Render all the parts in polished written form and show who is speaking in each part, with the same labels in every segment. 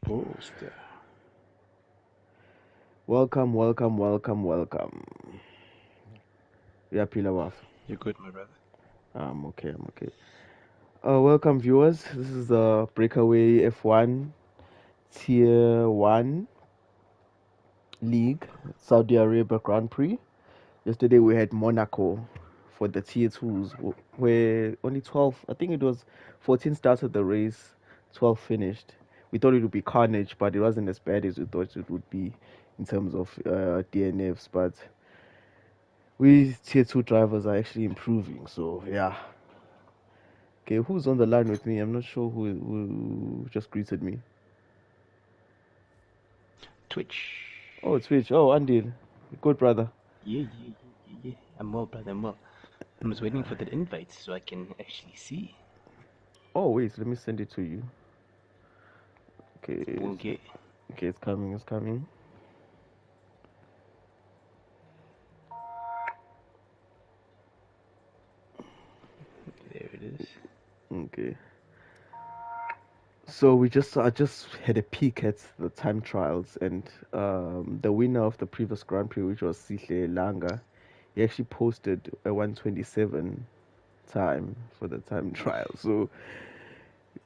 Speaker 1: Poster.
Speaker 2: Welcome, welcome, welcome, welcome. Yeah, Pilawaf.
Speaker 1: You're good, my brother.
Speaker 2: I'm okay, I'm okay. Welcome, viewers. This is the BrakeAway F1 Tier 1 League Saudi Arabia Grand Prix. Yesterday we had Monaco for the Tier 2s, where only 12, I think it was 14 started the race, 12 finished. We thought it would be carnage, but it wasn't as bad as we thought it would be in terms of DNFs. But we Tier 2 drivers are actually improving, so yeah. Okay, who's on the line with me? I'm not sure who just greeted me.
Speaker 1: Twitch.
Speaker 2: Oh, it's Rich. Oh, Andy. Good brother.
Speaker 1: Yeah. I'm well, brother. I'm well. I was waiting for that invite so I can actually see.
Speaker 2: Oh, wait, let me send it to you. Okay,
Speaker 1: Okay.
Speaker 2: okay, it's coming, it's coming.
Speaker 1: There it is.
Speaker 2: Okay. So I just had a peek at the time trials, and the winner of the previous Grand Prix, which was Sihle Langa, he actually posted a 127 time for the time trial. So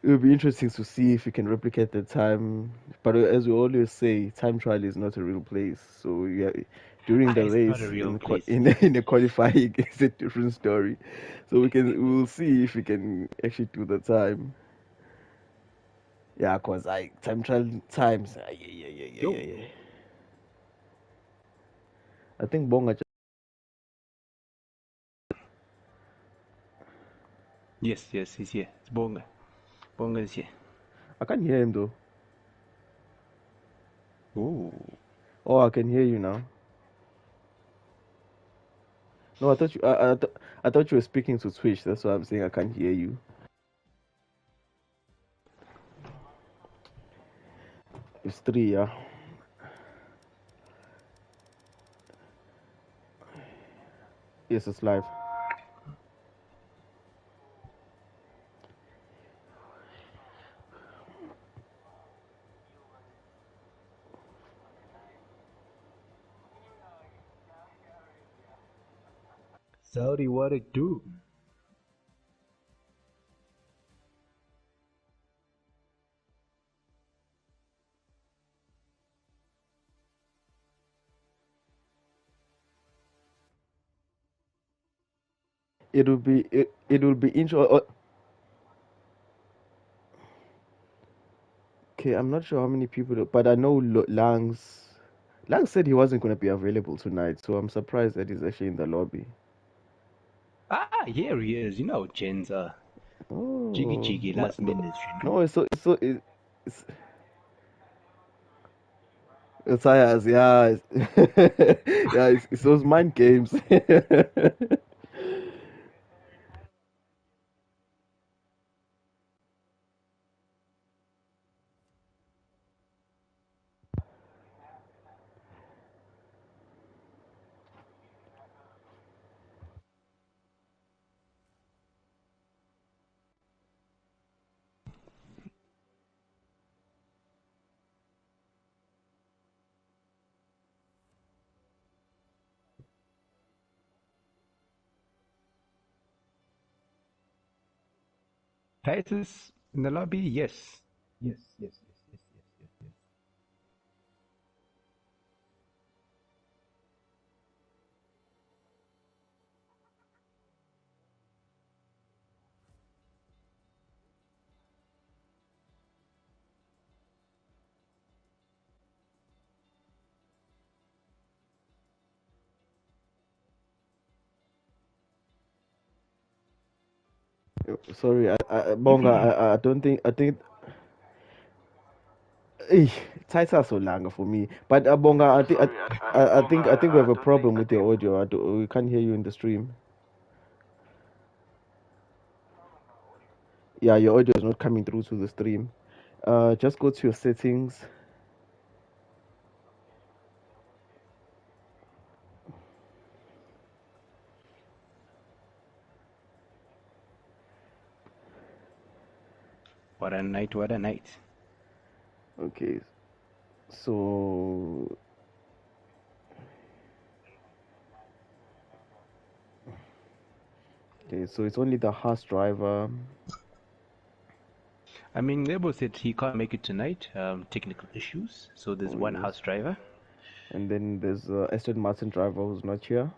Speaker 2: it will be interesting to see if we can replicate the time. But as we always say, time trial is not a real place. So yeah, during the
Speaker 1: It's not a
Speaker 2: race
Speaker 1: real place.
Speaker 2: in the qualifying, it's a different story. So we will see if we can actually do the time. Yeah, cause I time trial times.
Speaker 1: Yo.
Speaker 2: Yeah. I think Bonga.
Speaker 1: Yes, he's here. It's Bonga. Bonga is here.
Speaker 2: I can't hear him though.
Speaker 1: Ooh.
Speaker 2: Oh, I can hear you now. No, I thought I thought you were speaking to Twitch. That's why I'm saying I can't hear you. It's three, yeah. Yes, it's live.
Speaker 1: Saudi, what it do?
Speaker 2: It will be interesting. Okay, I'm not sure how many people, but I know Lang said he wasn't going to be available tonight, so I'm surprised that he's actually in the lobby.
Speaker 1: Here he is. You know, Jen's
Speaker 2: Oh,
Speaker 1: jiggy last minute, you know.
Speaker 2: no, it's it's Ayaz, yeah, yeah, it's those mind games.
Speaker 1: Titus in the lobby? Yes. Yes.
Speaker 2: Sorry, Bonga, I don't think Eh, Titus so long for me. But Bonga, I think we have a problem with your audio. We can't hear you in the stream. Yeah, your audio is not coming through to the stream. Just go to your settings.
Speaker 1: What a night, what a night.
Speaker 2: Okay, so it's only the Haas driver.
Speaker 1: I mean, Lebo said he can't make it tonight, technical issues. So there's one
Speaker 2: Yes.
Speaker 1: house driver.
Speaker 2: And then there's Aston Martin driver who's not here.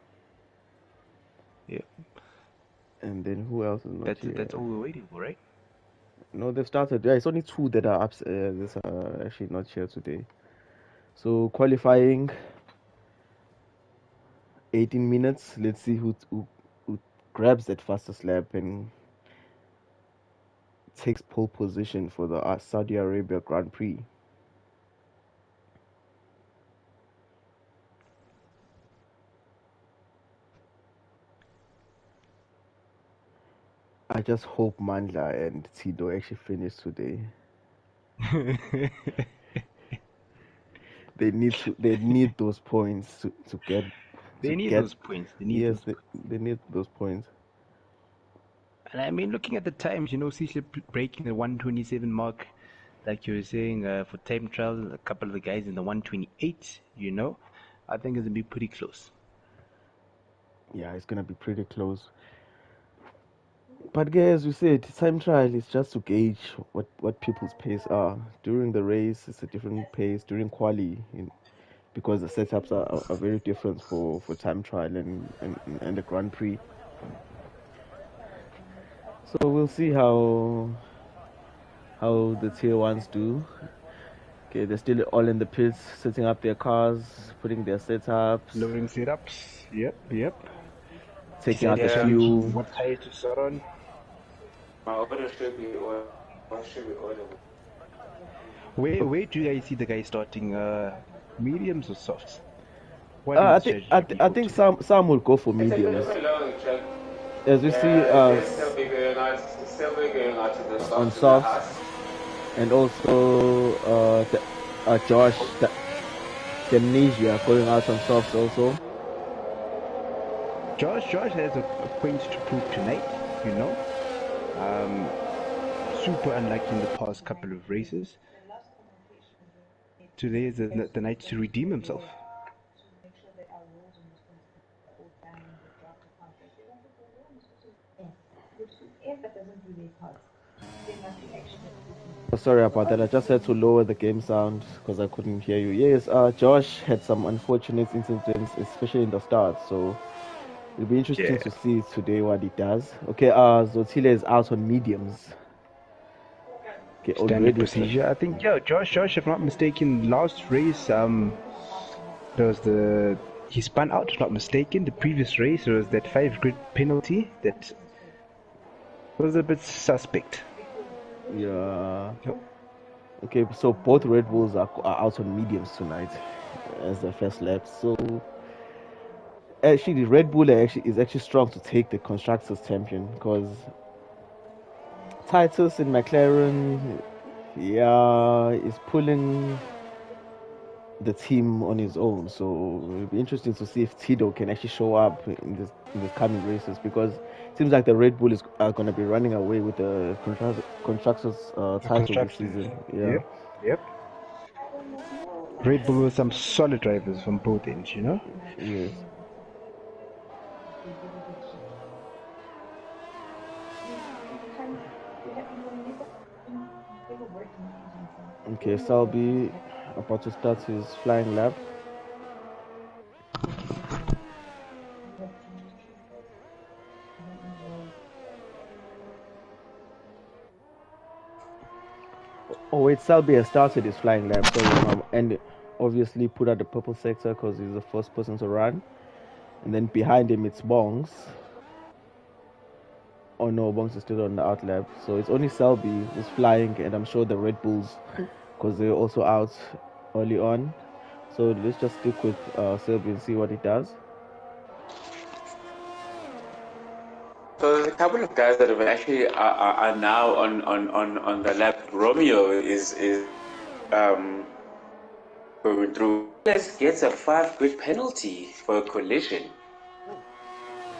Speaker 1: Yeah.
Speaker 2: And then who else is not here?
Speaker 1: That's all we're waiting for, right?
Speaker 2: No, they've started. Yeah, it's only two that are actually not here today. So qualifying, 18 minutes. Let's see who grabs that fastest lap and takes pole position for the Saudi Arabia Grand Prix. I just hope Mandla and Tito actually finish today. They need those points to get.
Speaker 1: They need those points. They need those points.
Speaker 2: They need those points.
Speaker 1: And I mean, looking at the times, Cecil breaking the 127 mark, like you were saying, for time trial, a couple of the guys in the 128, I think it's going to be pretty close.
Speaker 2: Yeah, it's going to be pretty close. But as you said, time trial is just to gauge what people's pace are. During the race, it's a different pace. During quali, because the setups are very different for time trial and the Grand Prix. So we'll see how the tier ones do. Okay, they're still all in the pits, setting up their cars, putting their setups,
Speaker 1: Loading setups. Yep.
Speaker 2: taking out the fuel.
Speaker 1: What tires to start on?
Speaker 3: My order should be order.
Speaker 1: Where do you guys see the guys starting? Mediums or softs?
Speaker 2: I think some will go for mediums. As we see on softs, and also Josh Amnesia going out on softs also.
Speaker 1: Josh has a point to prove tonight, super unlucky in the past couple of races. Today is the night to redeem himself.
Speaker 2: Sorry about that. I just had to lower the game sound because I couldn't hear you. Yes, Josh had some unfortunate incidents, especially in the start. So it'll be interesting to see today what he does. Okay, Zotile is out on mediums. Okay,
Speaker 1: standard procedure. I think, Josh, if I'm not mistaken, last race, he spun out, if not mistaken. The previous race, there was that 5-grid penalty that was a bit suspect.
Speaker 2: Yeah. Okay, so both Red Bulls are out on mediums tonight as the first lap. So actually, Red Bull is actually strong to take the constructors champion because Titus in McLaren, is pulling the team on his own. So it'll be interesting to see if Tito can actually show up in the coming races, because it seems like the Red Bull are going to be running away with the constructors title this season. Yeah.
Speaker 1: Yep. Red Bull with some solid drivers from both ends,
Speaker 2: Yes. Okay, Salby about to start his flying lap. Oh wait, Salby has started his flying lap, and obviously put out the purple sector because he's the first person to run, and then behind him it's Bongs. Oh no, Bongs is still on the out lap, so it's only Selby who's flying, and I'm sure the Red Bulls, because they're also out early on. So let's just stick with Selby and see what he does.
Speaker 3: So there's a couple of guys that have actually are now on the lap. Romeo is going through. Let's get a 5-grid penalty for a collision.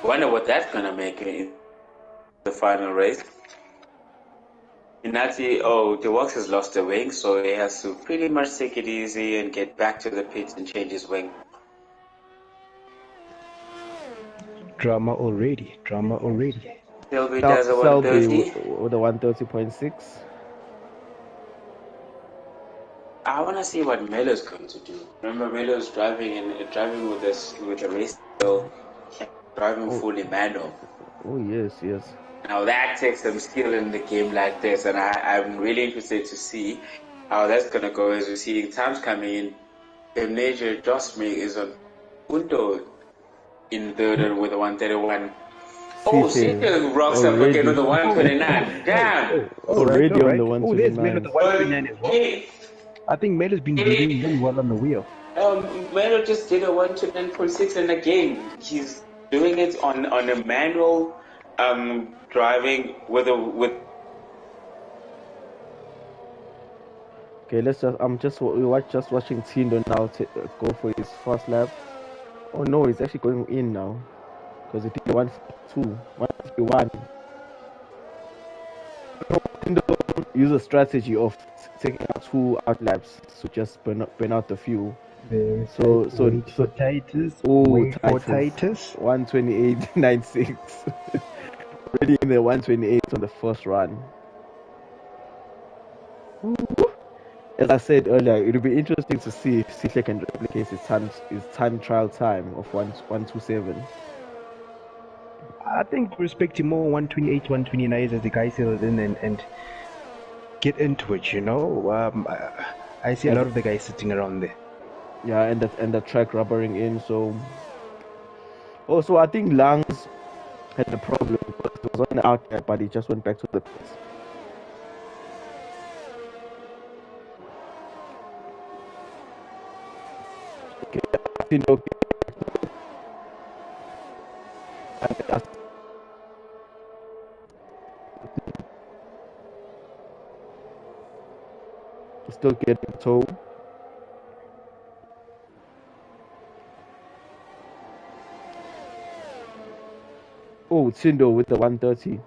Speaker 3: Wonder what that's gonna make in the final race. Inati, the Works has lost the wing, so he has to pretty much take it easy and get back to the pits and change his wing.
Speaker 1: Drama already.
Speaker 3: Shelby does a 130.
Speaker 2: with a 130.6.
Speaker 3: I want to see what Melo's going to do. Remember, Melo's driving with a race wheel, driving fully manual.
Speaker 2: Oh yes.
Speaker 3: Now that takes some skill in the game like this, and I'm really interested to see how that's gonna go as we see times coming in. The major Josme is on Punto in third with a 131. Cito rocks up again with a 129. Damn!
Speaker 2: Already on the
Speaker 1: Oh, there's Melo with
Speaker 2: 129.
Speaker 1: the 129 as well. I think Melo's been doing really well on the wheel.
Speaker 3: Melo just did a 129.6, and again, he's doing it on a manual driving with.
Speaker 2: Okay, I'm just watching Tindo now go for his first lap. Oh no, he's actually going in now because he did 151. Tindo use a strategy of taking out 2 out laps to just burn out the fuel. So
Speaker 1: Titus.
Speaker 2: Titus 128.96. Already in the 128 on the first run. As I said earlier, it will be interesting to see if Sihle can replicate his time trial time of 127.
Speaker 1: I think respect him more 128, 129 as the guy settles in and get into it, you know. I see a lot of the guys sitting around there.
Speaker 2: Yeah, and the track rubbering in. So I think Langs had a problem because he was on the out there, but he just went back to the pits. Okay, still getting tow. Oh, Tindo with the 130.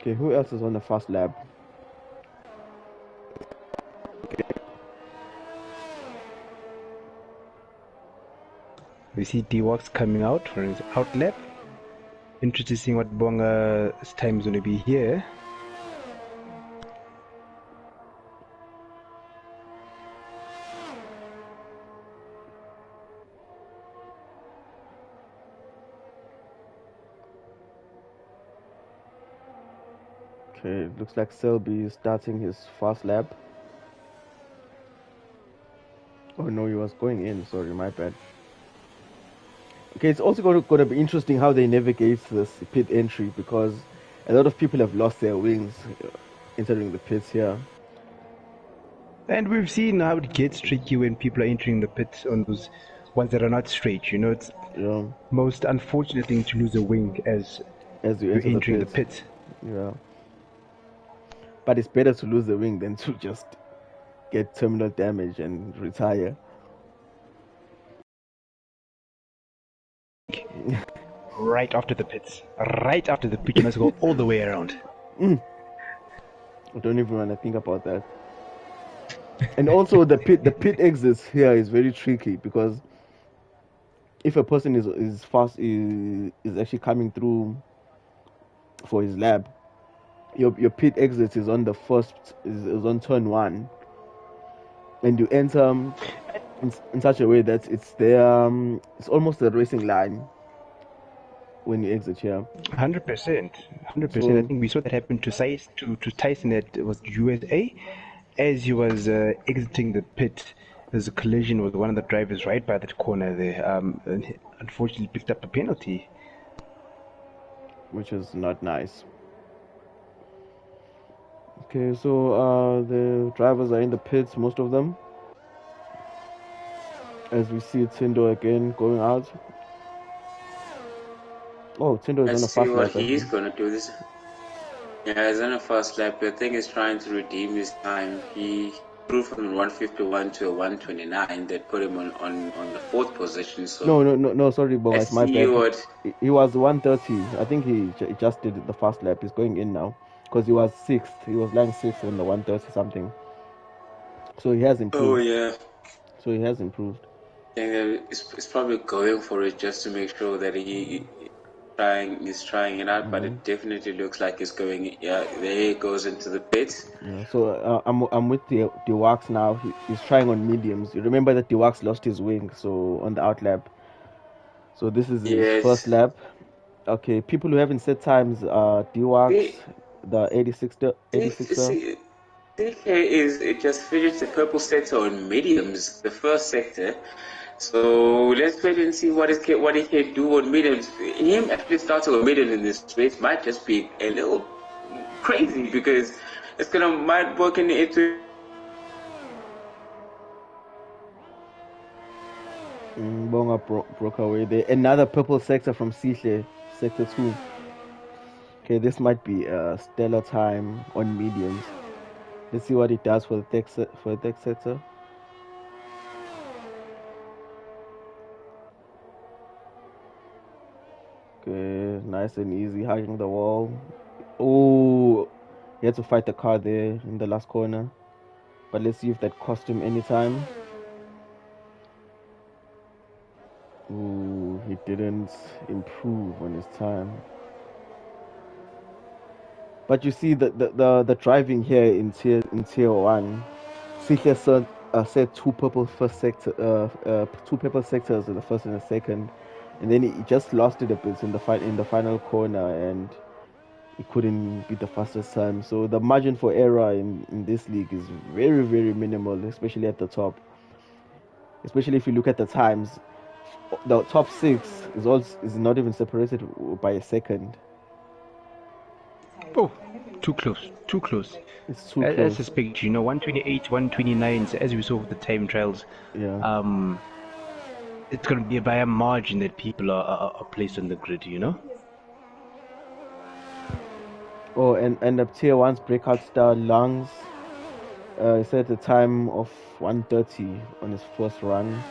Speaker 2: Okay, who else is on the fast lap? Okay.
Speaker 1: We see D-Works coming out for his out lap. Interested to see what Bonga's time is going to be here.
Speaker 2: Okay, looks like Selby is starting his fast lap. Oh no, he was going in. Sorry, my bad. Okay, it's also going to be interesting how they navigate this pit entry because a lot of people have lost their wings entering the pits here.
Speaker 1: And we've seen how it gets tricky when people are entering the pits on those ones that are not straight. You know, it's most unfortunate thing to lose a wing as you're entering the pits.
Speaker 2: Yeah. But it's better to lose the wing than to just get terminal damage and retire.
Speaker 1: Right after the pits. Right after the pit, you must go all the way around.
Speaker 2: I don't even want to think about that. And also the pit exits here is very tricky because if a person is fast is actually coming through for his lap, your pit exit is on the first is on turn 1, and you enter in such a way that it's there. It's almost a racing line when you exit here.
Speaker 1: 100%. I think we saw that happen to Tyson at was USA. As he was exiting the pit, there's a collision with one of the drivers right by that corner there. And unfortunately picked up a penalty,
Speaker 2: which is not nice. Okay, so the drivers are in the pits, most of them. As we see Tindo again going out. Oh, Tindo is on a fast lap.
Speaker 3: Let's see what he's going to do this. Yeah, he's on a fast lap. I think he's trying to redeem his time. He improved from 151 to a 129. That put him on the fourth position. So
Speaker 2: No. Sorry, Boga,
Speaker 3: let's
Speaker 2: it's my
Speaker 3: see
Speaker 2: bad.
Speaker 3: what.
Speaker 2: He was 130. I think he just did the first lap. He's going in now because he was sixth. He was lying sixth on the 130 something. So he has
Speaker 3: Oh
Speaker 2: improved.
Speaker 3: yeah.
Speaker 2: So he has improved.
Speaker 3: I think it's probably going for it just to make sure that he's trying it out, but it definitely looks like he's going. Yeah, there he goes into the pit.
Speaker 2: Yeah, so I'm with the Wax now. He's trying on mediums. You remember that the Wax lost his wing, so on the out lap. So this is his first
Speaker 3: Yes.
Speaker 2: lap. Okay, people who haven't set times are D-Wax, the 86er.
Speaker 3: DK is it just finished the purple sector on mediums, the first sector. So let's wait and see what he can do on mediums. Him actually starting on mediums in this race might just be a little crazy because it's might work into.
Speaker 2: Bonga broke away there. Another purple sector from Sihle, sector 2. Okay, this might be a stellar time on mediums. Let's see what it does for the tech sector. Okay, nice and easy, hugging the wall. Oh, he had to fight the car there in the last corner. But let's see if that cost him any time. Ooh, he didn't improve on his time. But you see the driving here in tier 1. Sihle said two purple two purple sectors in the first and the second, and then he just lost it a bit in the final corner, and he couldn't beat the fastest time. So the margin for error in this league is very, very minimal, especially at the top. Especially if you look at the times, the top 6 is not even separated by a second.
Speaker 1: Oh, too close, too close.
Speaker 2: It's too
Speaker 1: I
Speaker 2: close.
Speaker 1: suspect, 128, 129, as we saw with the time trials,
Speaker 2: Yeah.
Speaker 1: it's going to be by a margin that people are placed on the grid,
Speaker 2: Oh, and the tier 1's breakout star Lungs, he said a time of 130 on his first run.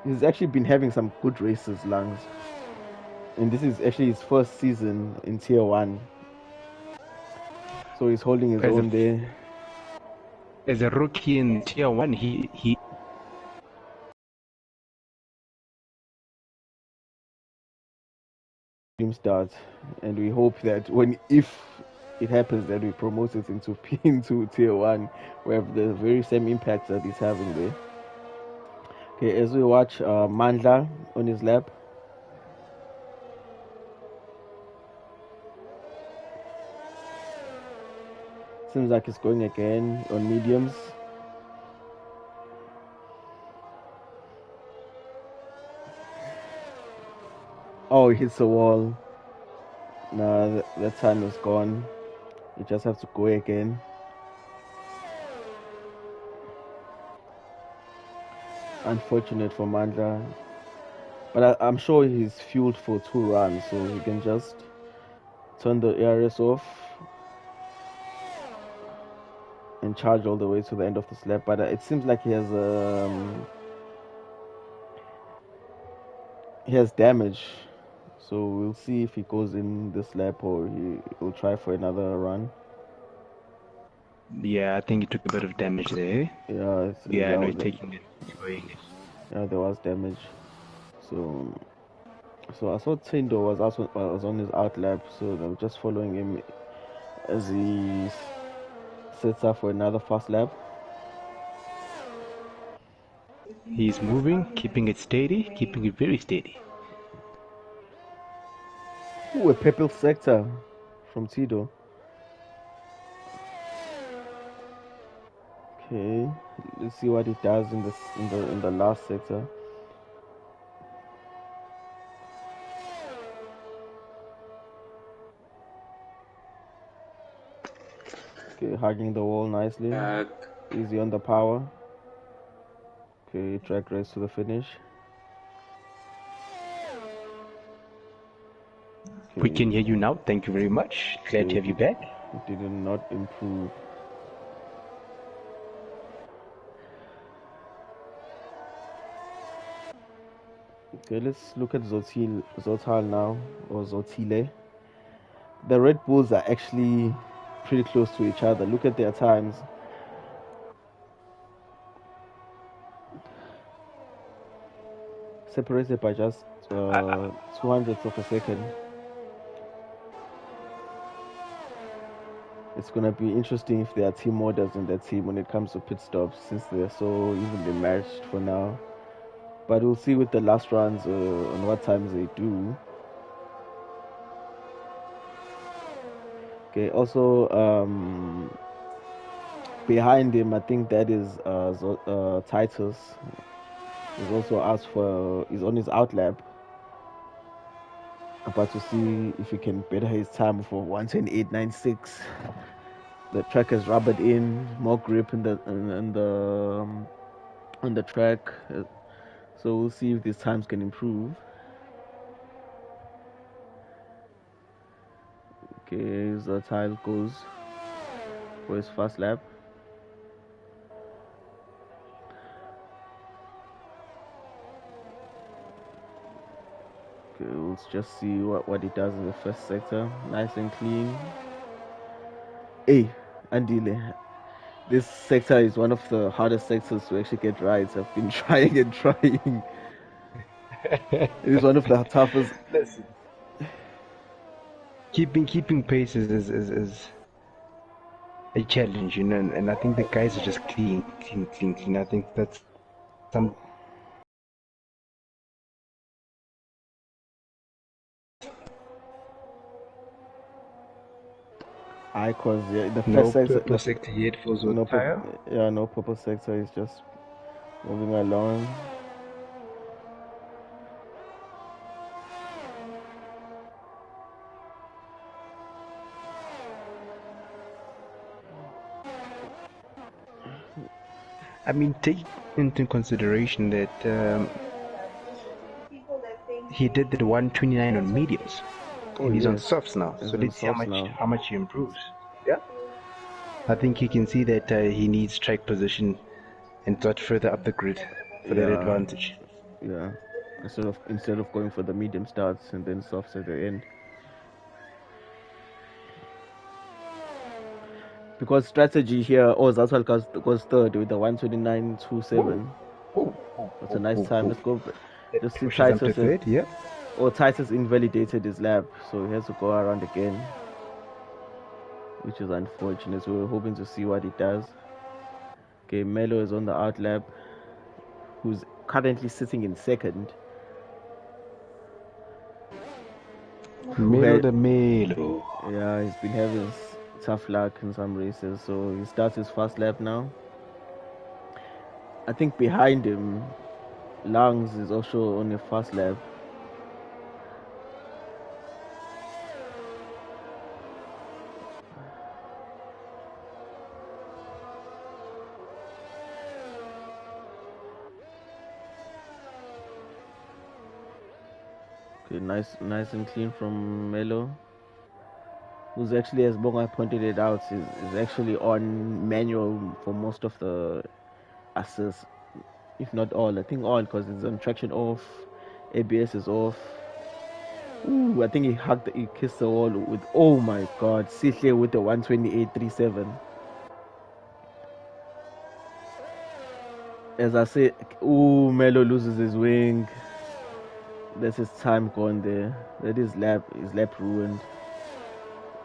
Speaker 2: He's actually been having some good races, Lungs. And this is actually his first season in tier 1. So he's holding his own there.
Speaker 1: As a rookie in tier 1, he
Speaker 2: start, and we hope that if it happens that we promote it into tier 1, we have the very same impact that he's having there. Okay, as we watch Mandla on his lap. Seems like he's going again on mediums. Oh, he hits the wall. Nah, that time is gone. You just have to go again. Unfortunate for Mandla. But I'm sure he's fueled for 2 runs, so he can just turn the ARS off and charge all the way to the end of the lap. But it seems like he has damage. So we'll see if he goes in this lap or he'll try for another run.
Speaker 1: Yeah, I think he took a bit of damage there.
Speaker 2: Yeah,
Speaker 1: no, he's taking it.
Speaker 2: Yeah, there was damage. So I saw Tindo was on his out lap, so I'm just following him as he sets up for another fast lap.
Speaker 1: He's moving, keeping it steady, keeping it very steady.
Speaker 2: Ooh, a purple sector from Tido. Okay, let's see what he does in the last sector. Okay, hugging the wall nicely. Easy on the power. Okay, drag race to the finish.
Speaker 1: Okay. We can hear you now. Thank you very much. Glad to have you back.
Speaker 2: It did not improve. Okay, let's look at Zotal now, or Zotile. The Red Bulls are actually pretty close to each other. Look at their times. Separated by just 200ths of a second. It's gonna be interesting if there are team orders in that team when it comes to pit stops, since they're so evenly matched for now. But we'll see with the last runs on what times they do. Okay. Also, behind him, I think that is Titus. He's also asked for. He's on his outlap, about to see if he can better his time for 1:28.96. The track has rubbered in, more grip on the track. So we'll see if these times can improve. Okay, the tile goes for his first lap. Okay, let's just see what he does in the first sector. Nice and clean. Hey, Andile. This sector is one of the hardest sectors to actually get right. I've been trying and trying. It is one of the toughest.
Speaker 1: Listen, keeping pace is a challenge, you know, and I think the guys are just clean. I think that's some.
Speaker 2: Icons, yeah. The
Speaker 1: No
Speaker 2: first sector,
Speaker 1: purple sector yet for
Speaker 2: no
Speaker 1: Zotile.
Speaker 2: yeah, no purple sector is just moving along.
Speaker 1: I mean, take into consideration that he did the 129 on mediums, and he's on softs now. So let's see how much he improves. Yeah, I think you can see that he needs track position and start further up the grid for that advantage.
Speaker 2: Yeah, instead of going for the medium starts and then softs at the end. Because strategy here, Zaswal goes third with the 129.27. That's a nice time. Let's go. Let's see Titus.
Speaker 1: Third, yeah.
Speaker 2: Titus invalidated his lap, so he has to go around again, which is unfortunate. So we're hoping to see what he does. Okay, Melo is on the out lap, who's currently sitting in second.
Speaker 1: Melo.
Speaker 2: Yeah, he's been having tough luck in some races, so he starts his first lap now. I think behind him, Langs is also on the first lap. Okay, nice and clean from Melo, who's actually, as Bonga pointed it out, is actually on manual for most of the assists, if not all. I think all, because it's on traction off, ABS is off. Ooh, I think he kissed the wall with, oh my god, Sihle with the 128.37. As I say, ooh, Melo loses his wing. That's his time gone there. That is his lap ruined.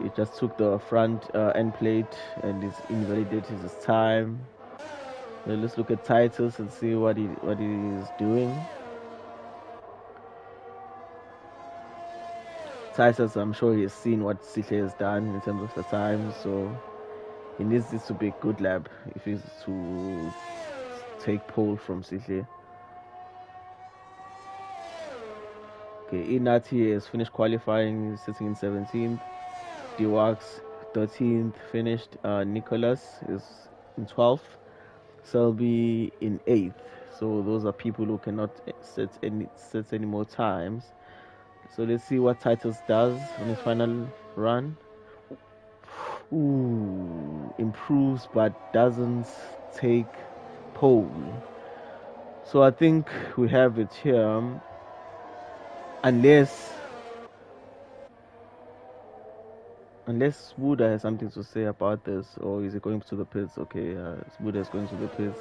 Speaker 2: He just took the front end plate and is invalidated his time. So let's look at Titus and see what he is doing. Titus, I'm sure he has seen what Sihle has done in terms of the time, so he needs this to be a good lap if he's to take pole from Sihle. Okay, Inati has finished qualifying, he's sitting in 17th. Diwax 13th finished. Nicholas is in 12th. Selby in 8th. So those are people who cannot set any more times. So let's see what Titus does on his final run. Ooh, improves but doesn't take pole. So I think we have it here. unless Buddha has something to say about this, or is he going to the pits? Okay, Buddha is going to the pits.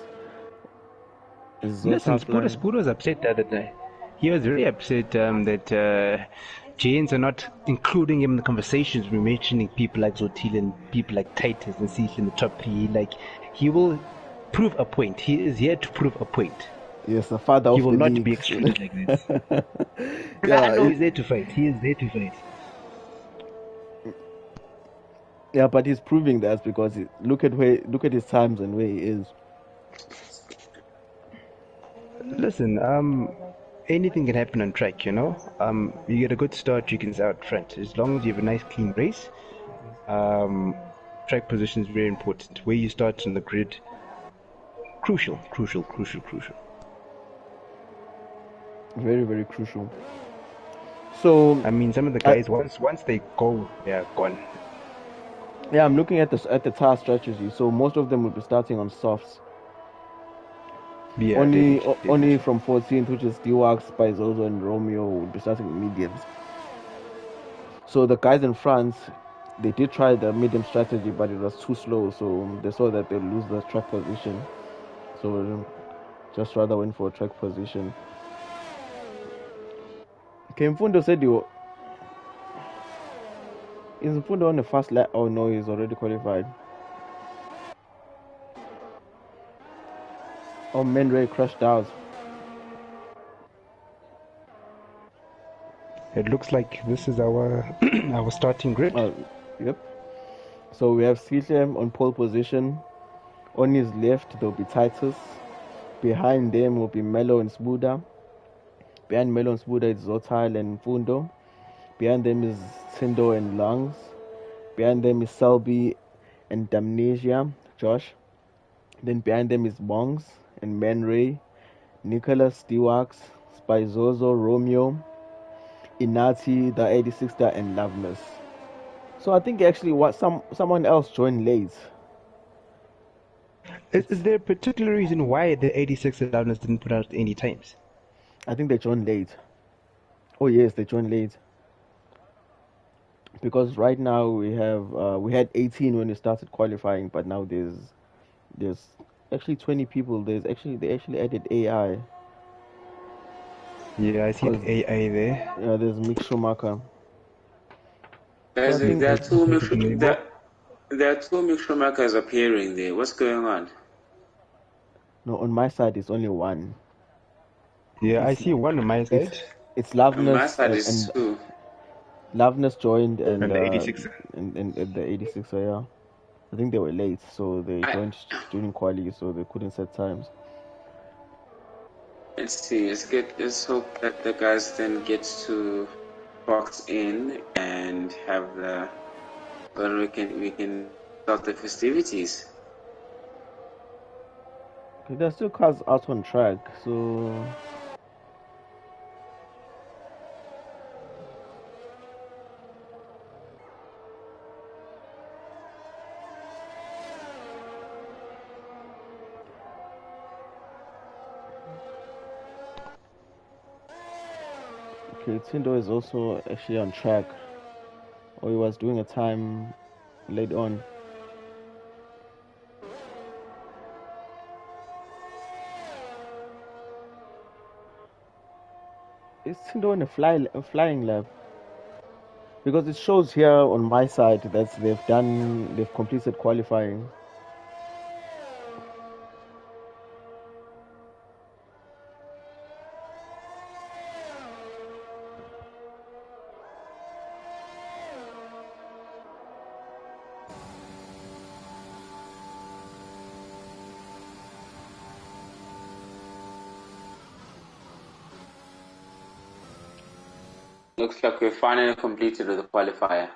Speaker 2: Is
Speaker 1: Listen,
Speaker 2: Zota flying?
Speaker 1: Spuro was upset the other day. He was very upset that Janes are not including him in the conversations. We're mentioning people like Zotil and people like Titus and Cecil in the top three. Like, he will prove a point. He is here to prove a point.
Speaker 2: Yes, the father
Speaker 1: He
Speaker 2: of
Speaker 1: will
Speaker 2: the
Speaker 1: not
Speaker 2: league.
Speaker 1: be excluded like this.
Speaker 2: Yeah,
Speaker 1: I know he's there to fight. He is there to fight.
Speaker 2: yeah, but he's proving that because look at his times and where he is.
Speaker 1: Listen, anything can happen on track, you know. You get a good start, you can stay out front. As long as you have a nice clean race, track position is very important. Where you start on the grid, crucial.
Speaker 2: Very, very crucial. So
Speaker 1: I mean, some of the guys once they go, they're gone.
Speaker 2: yeah, I'm looking at the tire strategy. So most of them will be starting on softs.
Speaker 1: Yeah,
Speaker 2: Only
Speaker 1: definitely.
Speaker 2: from 14th, which is Stewart, Spizozo, and Romeo, will be starting mediums. So the guys in France, they did try the medium strategy, but it was too slow. So they saw that they lose the track position. So just rather went for a track position. Okay, Mfundo said is Mfundo on the first lap? Oh no, he's already qualified. Oh, Man Ray crashed out.
Speaker 1: It looks like this is our our starting grid.
Speaker 2: Yep. So we have Sihle on pole position. On his left, there'll be Titus. Behind them will be Melo and Sbuda. Behind Melo and Sbuda is Zotal and Fundo. Behind them is Tindo and Lungs. Behind them is Selby and Damnesia, Josh. Then behind them is Bongs and Man Ray, Nicholas, Stewax, Spizozo, Romeo, Inati, the 86er, and Loveness. So I think actually someone else joined late.
Speaker 1: Is there a particular reason why the 86 Loudness didn't put out any times?
Speaker 2: I think they joined late. Oh yes, they joined late. Because right now we had 18 when we started qualifying, but now there's actually 20 people. They actually added AI.
Speaker 1: Yeah, I see the AI there.
Speaker 2: Yeah, there's Mick Schumacher.
Speaker 3: There are two Mick Schumachers appearing there. What's going on?
Speaker 2: No, on my side it's only one.
Speaker 1: Yeah, I see one on my side.
Speaker 2: It's Loveness.
Speaker 3: On my side is two.
Speaker 2: Loveness joined and
Speaker 1: the 86.
Speaker 2: And the 86er, yeah. I think they were late, so they joined during quali, so they couldn't set times.
Speaker 3: Let's see. Let's hope that the guys then get to box in and have well, we can start the festivities.
Speaker 2: Okay, there's still cars out on track, so okay, Tindo is also actually on track, or he was doing a time late on. Is Tindo in a flying lap? Because it shows here on my side that they've completed qualifying.
Speaker 3: Looks like we're finally completed with the qualifier.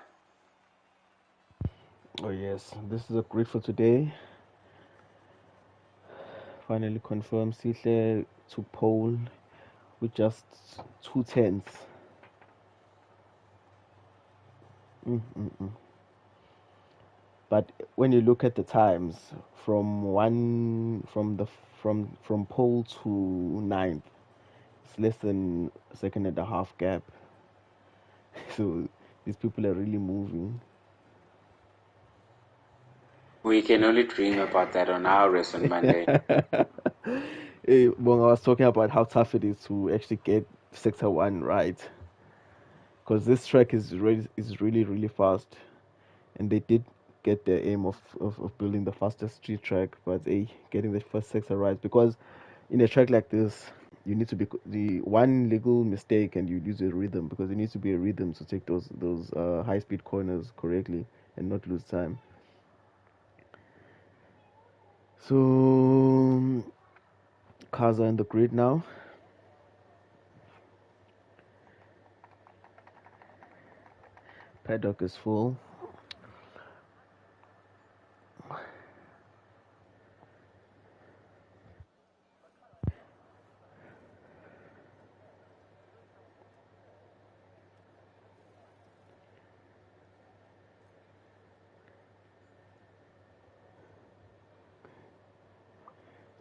Speaker 2: Oh yes, this is a grid for today. Finally confirmed Sihle to pole with just 2/10. But when you look at the times from pole to ninth, it's less than a second and a half gap. So these people are really moving.
Speaker 3: We can only dream about that on our race on Monday.
Speaker 2: When I was talking about how tough it is to actually get Sector 1 right, because this track is really fast, and they did get their aim of building the fastest street track, but getting the first sector right, because in a track like this, you need to be the one legal mistake and you lose a rhythm, because it needs to be a rhythm to take those high speed corners correctly and not lose time. So cars are in the grid now. Paddock is full.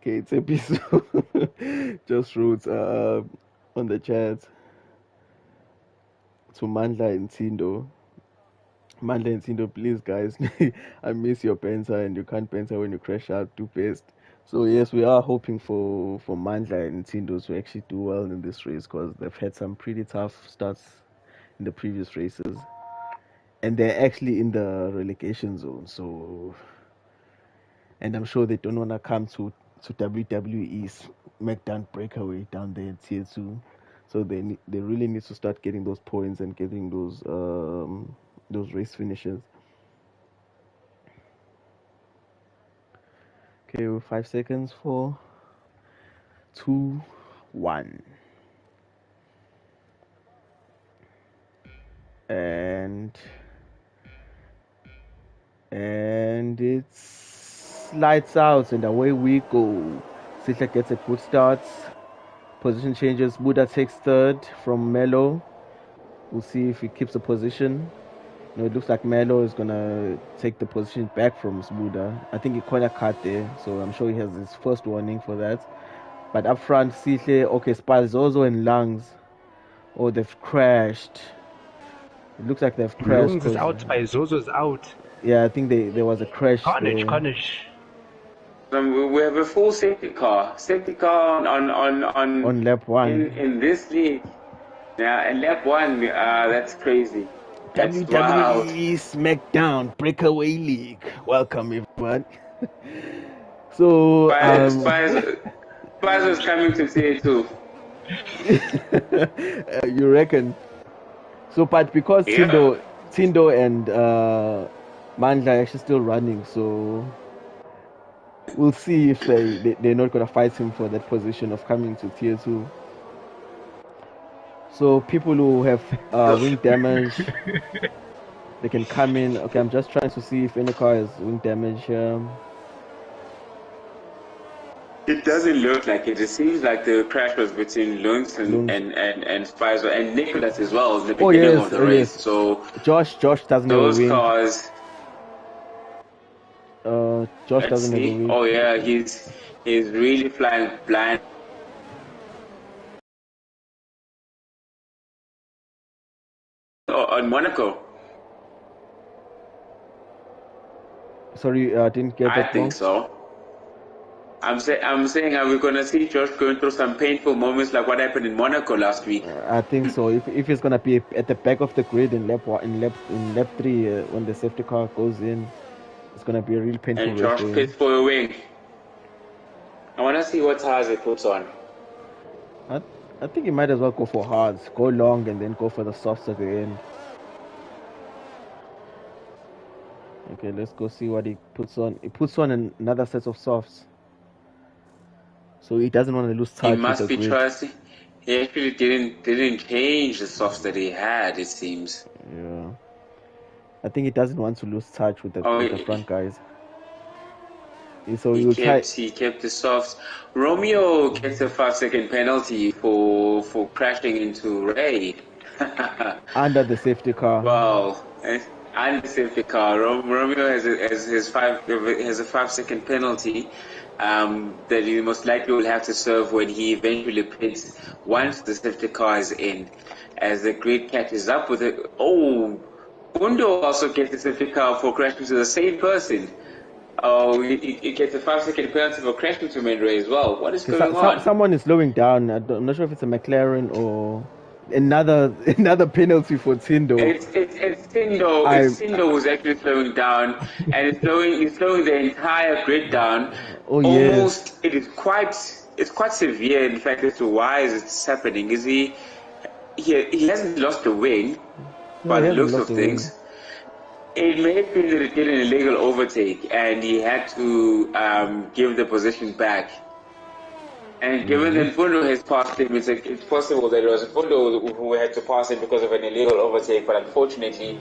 Speaker 2: Okay, it's episode. Just wrote on the chat to Mandla and Tindo. Mandla and Tindo, please guys, I miss your Penta, and you can't Penta when you crash out, do best. So yes, we are hoping for Mandla and Tindo to actually do well in this race, because they've had some pretty tough starts in the previous races, and they're actually in the relegation zone. So, and I'm sure they don't want to come to WWE's SmackDown Breakaway down there in Tier 2. So they really need to start getting those points and getting those race finishes. Okay, 5 seconds. 4, 2, 1, and it's lights out, and away we go. Sisla gets a good start. Position changes. Buddha takes third from Melo. We'll see if he keeps the position. No, it looks like Melo is gonna take the position back from Buddha. I think he corner cut there, so I'm sure he has his first warning for that. But up front, Sihle, okay, Spazozo and Lungs. Oh, they've crashed. It looks like they've crashed.
Speaker 1: Lungs is out, by Zozo's out.
Speaker 2: Yeah, I think there was a crash there.
Speaker 1: Carnage.
Speaker 3: We have a full safety car. Safety car
Speaker 2: On lap 1.
Speaker 3: In this league. Yeah, and lap 1, that's crazy.
Speaker 2: WWE
Speaker 3: wow.
Speaker 2: SmackDown Breakaway League. Welcome, everyone. So,
Speaker 3: Spice was coming to say too.
Speaker 2: You reckon? So, but because Tindo and Mandla are actually still running, so we'll see if they're not gonna fight him for that position of coming to Tier 2. So people who have wing damage, they can come in. Okay, I'm just trying to see if any car has wing damage here.
Speaker 3: It doesn't look like it. It seems like the crash was between Lungs and Spicer and Nicholas as well in the beginning of the race.
Speaker 2: Yes.
Speaker 3: So
Speaker 2: Josh doesn't have a wing.
Speaker 3: Those cars.
Speaker 2: Josh doesn't have a wing.
Speaker 3: Oh yeah, he's really flying blind. On Monaco.
Speaker 2: Sorry, I didn't get that.
Speaker 3: I think so. I'm saying, are we gonna see Josh going through some painful moments like what happened in Monaco last week?
Speaker 2: I think so. If he's gonna be at the back of the grid in lap 3 when the safety car goes in, it's gonna be a real painful.
Speaker 3: And Josh pits for a wing. I wanna see what tires he puts on.
Speaker 2: I think he might as well go for hards, go long, and then go for the softs at the end. Okay, let's go see what he puts on. He puts on another set of softs. So he doesn't want to lose touch.
Speaker 3: He must be trusting. He actually didn't change the softs that he had, it seems.
Speaker 2: Yeah. I think he doesn't want to lose touch with the front guys. So
Speaker 3: he kept the softs. Romeo gets a 5-second penalty for crashing into Ray.
Speaker 2: Under the safety car.
Speaker 3: Wow. Under the safety car. Romeo has a 5-second penalty that he most likely will have to serve when he eventually pits once the safety car is in. as the grid catches up with it. Oh, Undo also gets a safety car for crashing to the same person. Oh, he gets a 5-second penalty for crashing to Menray as well. What is going on?
Speaker 2: Someone is slowing down. I'm not sure if it's a McLaren or another penalty for Tindo.
Speaker 3: It's Tindo. It's Tindo who's actually slowing down, and he's slowing the entire grid down.
Speaker 2: Oh
Speaker 3: Almost,
Speaker 2: yes.
Speaker 3: it's quite severe in fact as to why is it's happening. Is he hasn't lost the wing by the looks of things. It may have been that he did an illegal overtake and he had to give the position back. And given that Fundo has passed him, it's possible that it was Fundo who had to pass him because of an illegal overtake. But unfortunately,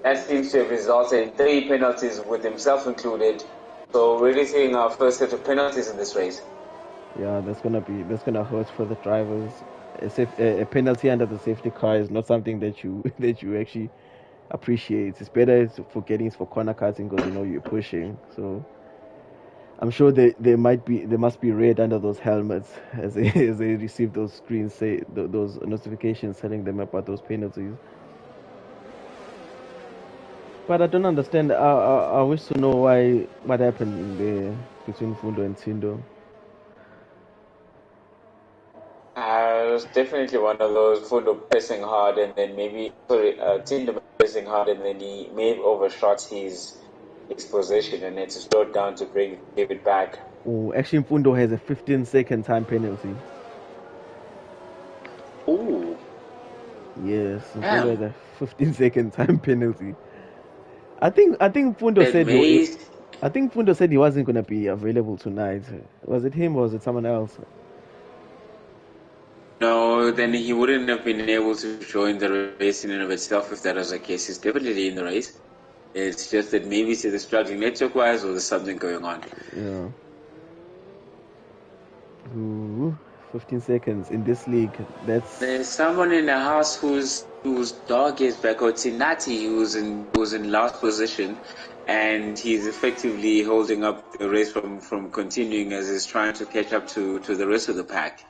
Speaker 3: that seems to have resulted in 3 penalties with himself included. So really seeing our first set of penalties in this race.
Speaker 2: Yeah, that's gonna hurt for the drivers. A penalty under the safety car is not something that you actually appreciate. It's better for corner cutting because you're pushing. So I'm sure there must be red under those helmets as they receive those screens those notifications telling them about those penalties. But I don't understand. I wish to know what happened in there between Fundo and Tindo.
Speaker 3: It was definitely one of those Fundo pressing hard and then Tindo pressing hard and then he may have overshot his position and had to slow it down to give it back.
Speaker 2: Oh, actually, Fundo has a 15-second time penalty.
Speaker 3: Ooh.
Speaker 2: Yes, Fundo has a 15-second time penalty. I think Fundo said he wasn't gonna be available tonight. Was it him or was it someone else?
Speaker 3: No, then he wouldn't have been able to join the race in and of itself if that was the case. He's definitely in the race. It's just that maybe it's either struggling network-wise or there's something going on.
Speaker 2: Yeah. Ooh, 15 seconds in this league.
Speaker 3: There's someone in the house whose dog is back, or Tinati, who's in last position, and he's effectively holding up the race from continuing as he's trying to catch up to the rest of the pack.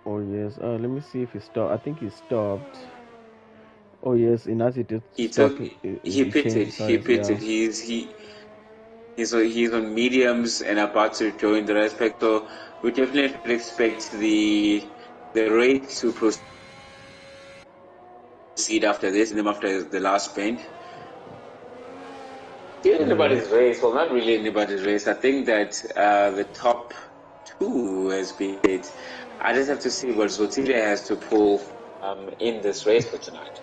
Speaker 2: Oh yes. Let me see if he stopped. I think he stopped. Oh yes, Inati did stop.
Speaker 3: He pitted. Yeah. He's on mediums and about to join the rest. So we definitely expect the race to proceed after this, and then after the last bend. Still anybody's race. Well, not really anybody's race. I think that the top 2 has been hit. I just have to see what Zotile has to pull in this race for tonight.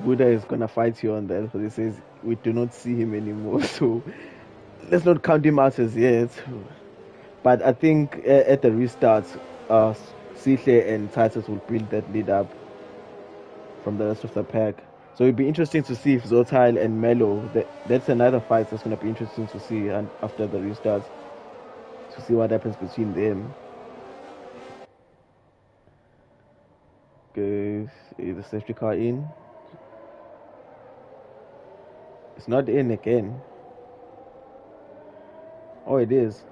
Speaker 2: Buddha is gonna fight you on that, but he says we do not see him anymore, so let's not count him out as yet. But I think at the restart, Sihle and Titus will build that lead up from the rest of the pack. So it'll be interesting to see if Zotile and Melo, that's another fight that's going to be interesting to see after the restart, to see what happens between them. Okay, is the safety car in? It's not in again. Oh, it is.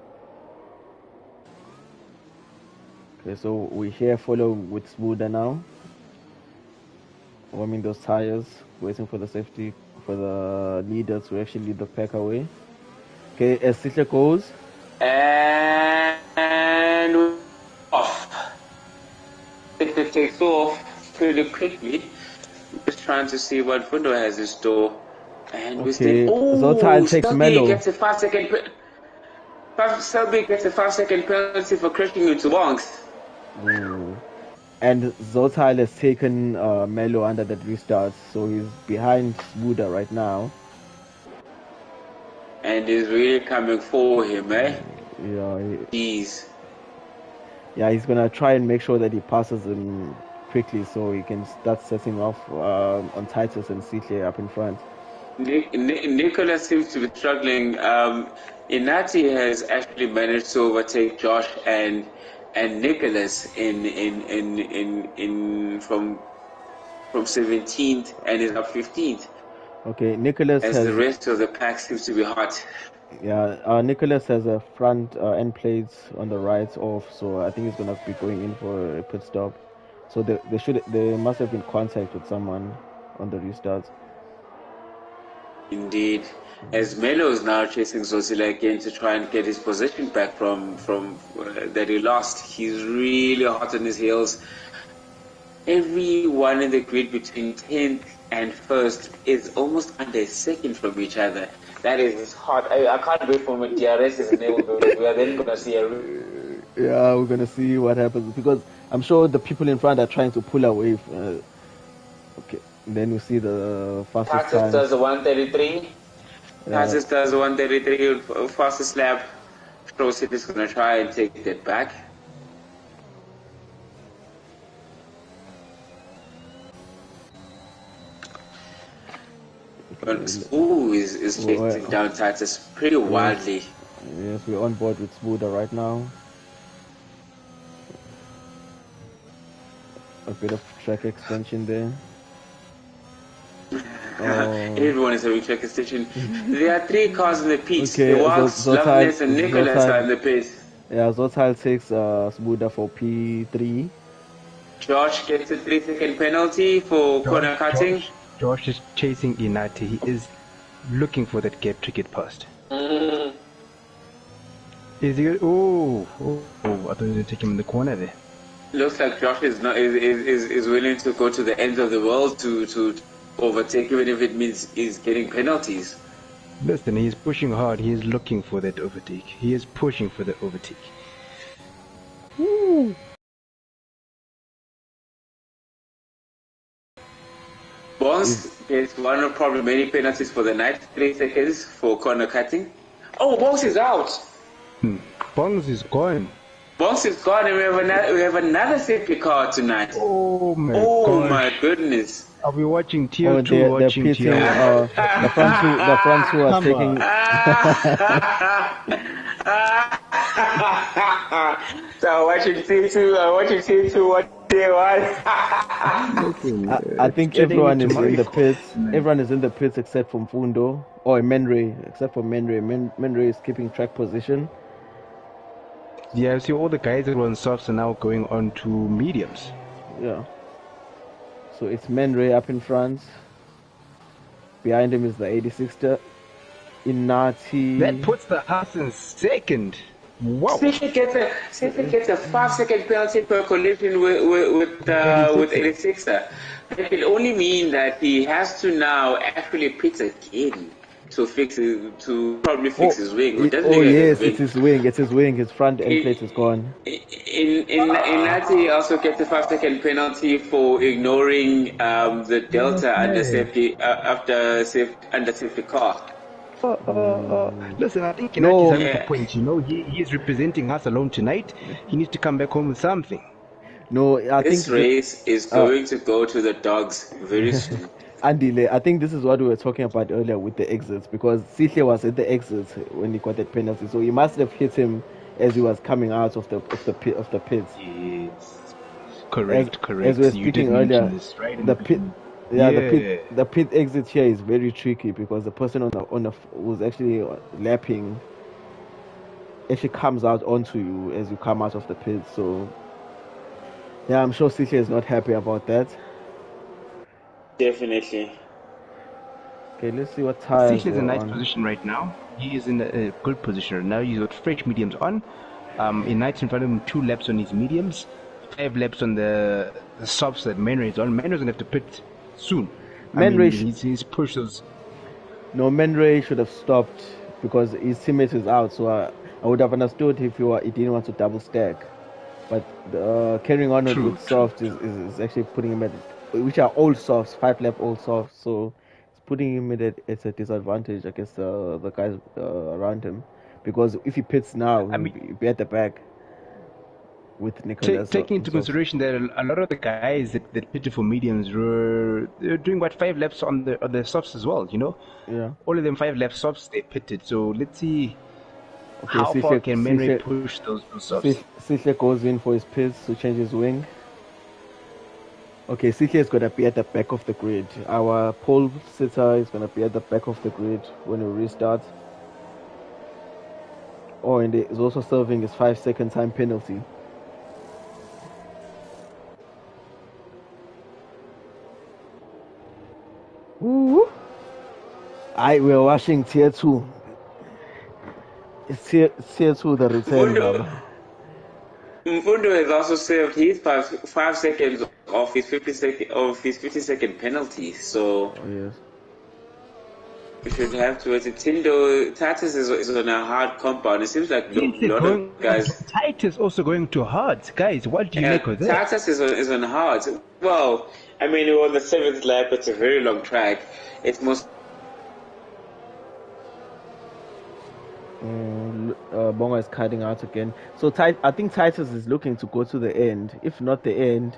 Speaker 2: Okay, so we're here following with Smoother now. Warming those tires, waiting for the safety, for the leader to actually lead the pack away. Okay, as Sihle goes.
Speaker 3: And off. It takes off pretty quickly. Just trying to see what Fundo has in store. And
Speaker 2: okay, Zotile takes Melo.
Speaker 3: Gets a 5-second Selby gets a 5-second penalty for crashing into Wongs.
Speaker 2: And Zotile has taken Melo under that restart, so he's behind Buddha right now.
Speaker 3: And he's really coming for him, eh?
Speaker 2: Yeah.
Speaker 3: Jeez.
Speaker 2: Yeah, he's gonna try and make sure that he passes him quickly so he can start setting off on Titus and Sihle up in front.
Speaker 3: Nicholas seems to be struggling. Inati has actually managed to overtake Josh and Nicholas from 17th and is up 15th.
Speaker 2: Okay, Nicholas
Speaker 3: as the rest of the pack seems to be hot.
Speaker 2: Yeah, Nicholas has a front end plates on the right off, so I think he's gonna be going in for a pit stop So they must have been in contact with someone on the restart.
Speaker 3: Indeed. As Melo is now chasing Zozila again to try and get his position back from that he lost. He's really hot on his heels. Everyone in the grid between 10th and 1st is almost under a second from each other. That is hot. I can't wait for when DRS is enabled because we are then going to see a...
Speaker 2: Yeah, we're going to see what happens because I'm sure the people in front are trying to pull away. Okay, and then we see the fastest time.
Speaker 3: Fastest does 133. Fastest does 133 fastest lap. Prosit is going to try and take that back. But Spoo is chasing down Titus pretty wildly.
Speaker 2: Yes, we're on board with Spooda right now. A bit of track extension there.
Speaker 3: Everyone is having track extension. There are 3 cars in the pits. Okay, the Walks, Loveness, and Nicholas are in the pits.
Speaker 2: Yeah, Zotal takes Spooda for P3.
Speaker 3: Josh gets a 3-second penalty for corner cutting.
Speaker 1: Josh is chasing Inati. He is looking for that gap to get past. Is he? Oh! I thought he was going to take him in the corner there.
Speaker 3: Looks like Josh is willing to go to the end of the world to overtake, even if it means he's getting penalties.
Speaker 1: Listen, he's pushing hard. He is looking for that overtake. He is pushing for the overtake.
Speaker 2: Woo.
Speaker 3: Bongs gets one of probably many penalties for the night. 3 seconds for corner cutting. Oh, Bongs is out.
Speaker 1: Bongs is gone.
Speaker 3: Bongs is gone, and we have another safety car tonight.
Speaker 1: Oh my!
Speaker 3: Oh my goodness!
Speaker 1: Are we watching Tier 2? Watching
Speaker 2: Tier 2? The front two are taking.
Speaker 3: So watching Tier 2. Watching Tier 2. Watching Tier 1.
Speaker 2: I think everyone is in the pits. Everyone is in the pits except for Mfundo or Menre. Except for Menre. Menre is keeping track position.
Speaker 1: Yeah, see, all the guys that were on softs are now going on to mediums.
Speaker 2: Yeah. So it's Menre up in front. Behind him is the 86er. Inati.
Speaker 1: That puts the Haas in second. Wow.
Speaker 3: Safety gets a 5-second penalty per collision with 86er. It will only mean that he has to now actually pit again to probably fix his wing.
Speaker 2: Yes, it's his wing. It's his wing. His front end plate is gone.
Speaker 3: Inati also gets a 5-second penalty for ignoring the delta under safety under safety car.
Speaker 1: Listen, I think Inati's having a point. He is representing us alone tonight. He needs to come back home with something.
Speaker 2: No,
Speaker 3: this race is going to go to the dogs very soon.
Speaker 2: Andile, I think this is what we were talking about earlier with the exits, because Sihle was at the exits when he got that penalty, so he must have hit him as he was coming out of the pits.
Speaker 1: Yes, correct.
Speaker 2: As we were speaking earlier, right, the pit exit here is very tricky because the person who's actually lapping actually comes out onto you as you come out of the pit. So yeah, I'm sure Sihle is not happy about that.
Speaker 3: Definitely.
Speaker 2: Okay, let's see what tires.
Speaker 1: Sihle is in a nice position right now. He is in a good position right now. He's got fresh mediums on. In Knight's in front of him, 2 laps on his mediums, 5 laps on the softs that Menre is on. Menre's gonna have to pit soon. He's pushed those. No,
Speaker 2: Menre should have stopped because his teammate is out. So I would have understood if he didn't want to double stack. But carrying on with soft is actually putting him at, which are old softs, 5-lap old softs. So it's putting him at a disadvantage against the guys around him. Because if he pits now, he'll be at the back with Nicholas.
Speaker 1: Taking into consideration that a lot of the guys that pitted for mediums they're doing 5 laps on the softs as well,
Speaker 2: Yeah.
Speaker 1: All of them 5 lap softs they pitted. So let's see how far can Menre push those softs.
Speaker 2: Sihle goes in for his pits to change his wing. Okay, Sihle is gonna be at the back of the grid. Our pole sitter is gonna be at the back of the grid when we restart. Oh, and he's also serving his 5-second time penalty. Ooh. We're watching tier 2. It's tier 2 the return,
Speaker 3: Mfundo,
Speaker 2: Baba.
Speaker 3: Mfundo has also served his 5 seconds of his 50-second penalty. So
Speaker 2: Oh, yes.
Speaker 3: we should have to wait. Tindo Tatis is on a hard compound. It seems like a
Speaker 1: Since they're
Speaker 3: lot of
Speaker 1: going on
Speaker 3: guys.
Speaker 1: Titus also going to hard. Guys, what do you make of that?
Speaker 3: Tatis is on hard. Well, I mean, we're on the 7th lap. It's a very long track. It's most.
Speaker 2: Bonga is cutting out again. So I think Titus is looking to go to the end. If not the end,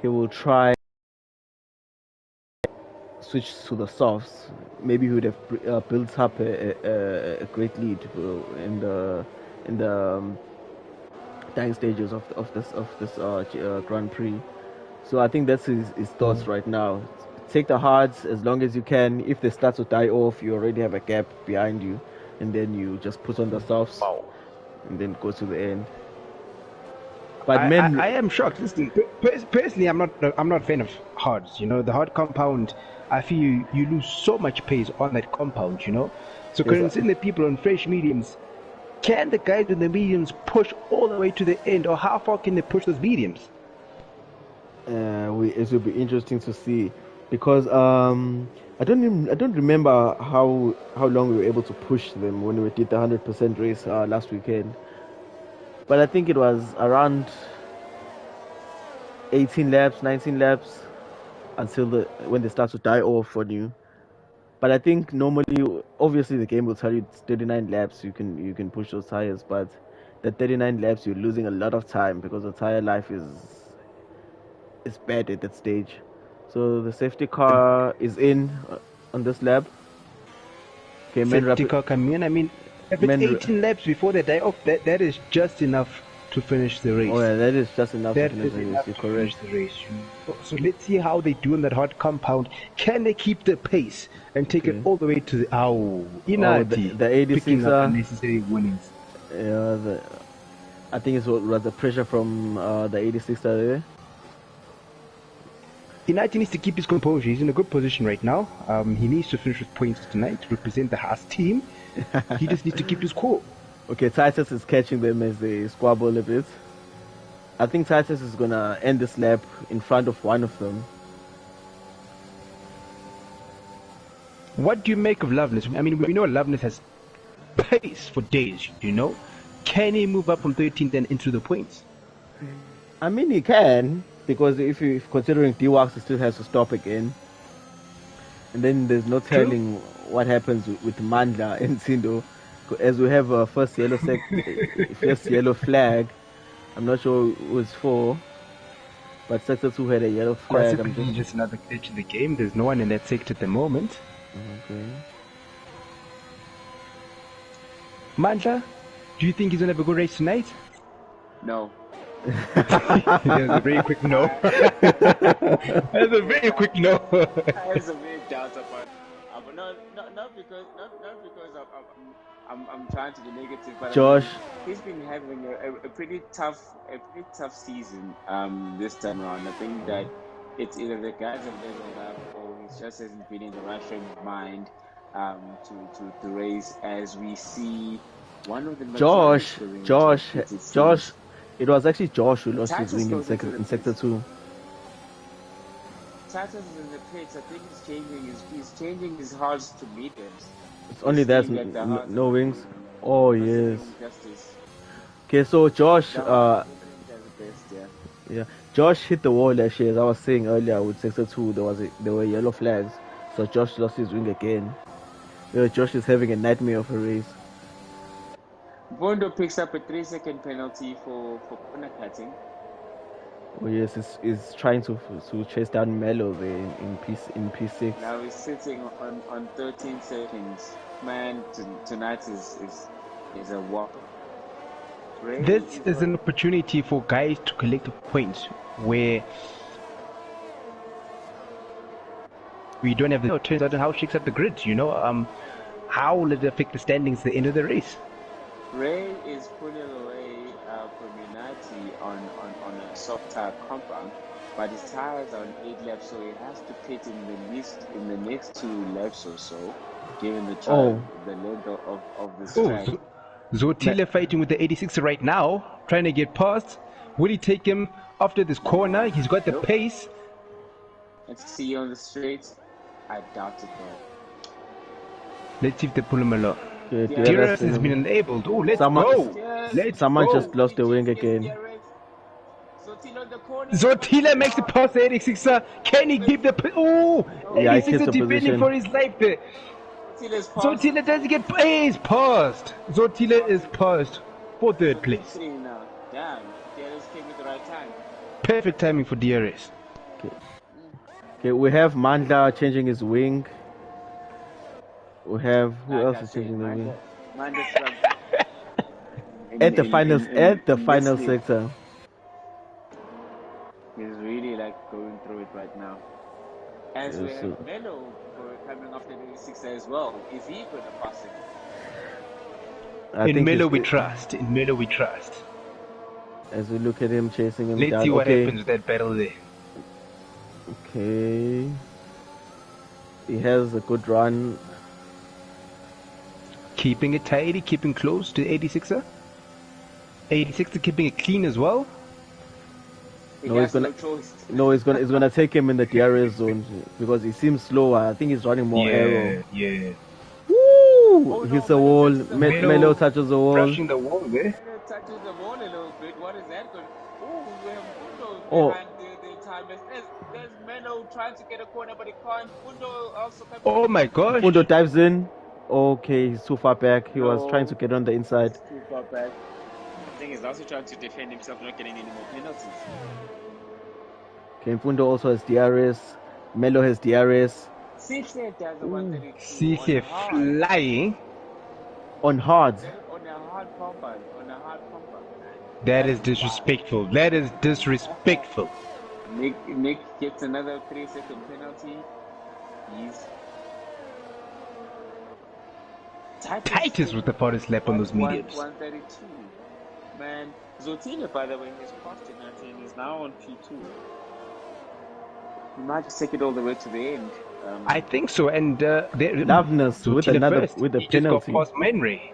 Speaker 2: he will try switch to the softs. Maybe he would have built up a great lead in the dying stages of this Grand Prix. So I think that's his thoughts right now. Take the hards as long as you can. If they start to die off, you already have a gap behind you, and then you just put on the softs
Speaker 1: Wow.
Speaker 2: and then go to the end. But
Speaker 1: I am shocked. Listen, personally, I'm not a fan of hards. You know, the hard compound. I feel you lose so much pace on that compound. You know, so
Speaker 2: Yes,
Speaker 1: considering the people on fresh mediums, can the guys in the mediums push all the way to the end, or how far can they push those mediums?
Speaker 2: it will be interesting to see because I don't remember how long we were able to push them when we did the 100% race last weekend. But I think it was around 18 laps, 19 laps until when they start to die off on you. But I think normally, obviously, the game will tell you it's 39 laps. You can push those tires, but the 39 laps you're losing a lot of time because the tire life is bad at that stage. So the safety car is in on this lap. Okay,
Speaker 1: Safety car come in. I mean, if it's 18 laps before they die off, that is just enough to finish the race.
Speaker 2: Oh yeah, that is just enough
Speaker 1: That
Speaker 2: to finish
Speaker 1: is
Speaker 2: the race.
Speaker 1: enough
Speaker 2: You're
Speaker 1: to
Speaker 2: correct.
Speaker 1: finish the race. So let's see how they do in that hard compound. Can they keep the pace and take it all the way to the Inati?
Speaker 2: the 86er,
Speaker 1: picking up unnecessary winnings.
Speaker 2: Yeah, I think it was the pressure from the 86er there.
Speaker 1: Inati needs to keep his composure. He's in a good position right now. He needs to finish with points tonight to represent the Haas team. He just needs to keep his cool.
Speaker 2: Okay, Titus is catching them as they squabble a bit. I think Titus is gonna end this lap in front of one of them.
Speaker 1: What do you make of Loveness? I mean, we know Loveness has pace for days, you know? Can he move up from 13th and into the points?
Speaker 2: I mean, he can, because if considering D-Wax still has to stop again. And then there's no telling what happens with Mandla and Sindo. As we have a first yellow flag. I'm not sure who it's for, but Sector 2 had a yellow flag.
Speaker 1: Possibly just another glitch in the game. There's no one in that sector at the moment.
Speaker 2: Okay.
Speaker 1: Mandla, do you think he's going to have a good race tonight?
Speaker 3: No.
Speaker 1: That's a very quick no. That's a very quick no.
Speaker 3: I have some very doubts about not because I'm trying to be negative, but
Speaker 2: Josh,
Speaker 3: he's been having a pretty tough season this time around. I think that it's either the guys have leveled up or he just hasn't been in the right frame of mind to race, as we see one of the
Speaker 2: Josh, it was actually Josh who lost his wing in sector 2.
Speaker 3: Tatas is in the pits. I think he's changing his hards to mediums.
Speaker 2: It's only that no wings. Oh yes. Okay, so Josh, Josh hit the wall actually. As I was saying earlier with sector 2, there were yellow flags, so Josh lost his wing again. Josh is having a nightmare of a race.
Speaker 3: Bondo picks up a 3-second penalty for corner cutting.
Speaker 2: Oh yes, he's trying to chase down Melo there in P6.
Speaker 3: Now he's sitting on 13 seconds. Man, tonight is a whopper.
Speaker 1: This is an opportunity for guys to collect points where we don't have the turns out and how it shakes up the grid, you know. How will it affect the standings at the end of the race?
Speaker 3: Ray is pulling away from Unity on a soft tire compound. but his tires are on 8 laps, so he has to pit in the next 2 laps or so, given the the length of this track.
Speaker 1: Zotile fighting with the 86 right now, trying to get past. Will he take him after this corner? He's got the pace.
Speaker 3: Let's see on the straight. I doubt it though.
Speaker 1: Let's see if they pull him along.
Speaker 2: Okay,
Speaker 1: DRS has been enabled. Oh, let's go.
Speaker 2: Someone just lost the wing again.
Speaker 1: Zotile makes it past the 86er. Can he keep the... Oh,
Speaker 2: yeah,
Speaker 1: 86er defending for his life there. Zotile doesn't get... He's passed. Zotile is passed for third place.
Speaker 3: Damn, DRS came at the right time.
Speaker 1: Perfect timing for DRS.
Speaker 2: Okay, we have Mandla changing his wing. We have... Who else is changing the wing? At the final sector.
Speaker 3: He's really like going through it right now. As we have Melo coming after the 86 as well. Is he going to pass him?
Speaker 1: In Melo we trust. In Melo we trust.
Speaker 2: As we look at him chasing him down.
Speaker 1: Let's see what happens with that battle there.
Speaker 2: Okay. He has a good run.
Speaker 1: Keeping it tidy, keeping close to 86er. 86er keeping it clean as well.
Speaker 2: No, he's gonna take him in the DRS zone because he seems slower. I think he's running more aero.
Speaker 1: Yeah.
Speaker 2: Woo! Hits the wall. Melo touches the wall.
Speaker 1: Brushing the wall there.
Speaker 3: Touches the wall a little bit. What is that going? We have Fundo behind the time. There's Melo trying to get a corner, but he can't. Fundo also comes.
Speaker 1: Oh my gosh.
Speaker 2: Fundo dives in. Okay, he's too far back. He was trying to get on the inside.
Speaker 3: Too far back. I think he's also trying to defend himself, not getting any more penalties.
Speaker 2: Okay, Fundo also has DRS. Melo has DRS.
Speaker 3: Sihle does the 132.
Speaker 1: Sihle flying.
Speaker 2: On hard.
Speaker 3: On a hard compound.
Speaker 1: That is disrespectful. That is disrespectful.
Speaker 3: Nick gets another 3-second penalty. He's
Speaker 1: tightest with the forest lap on those mediums.
Speaker 3: 132. Man, Zotile, by the way, has passed it and is now on P2. He might just take it all the way to the end.
Speaker 1: I think so, and
Speaker 2: Loveness with a penalty.
Speaker 1: Just got past Menray.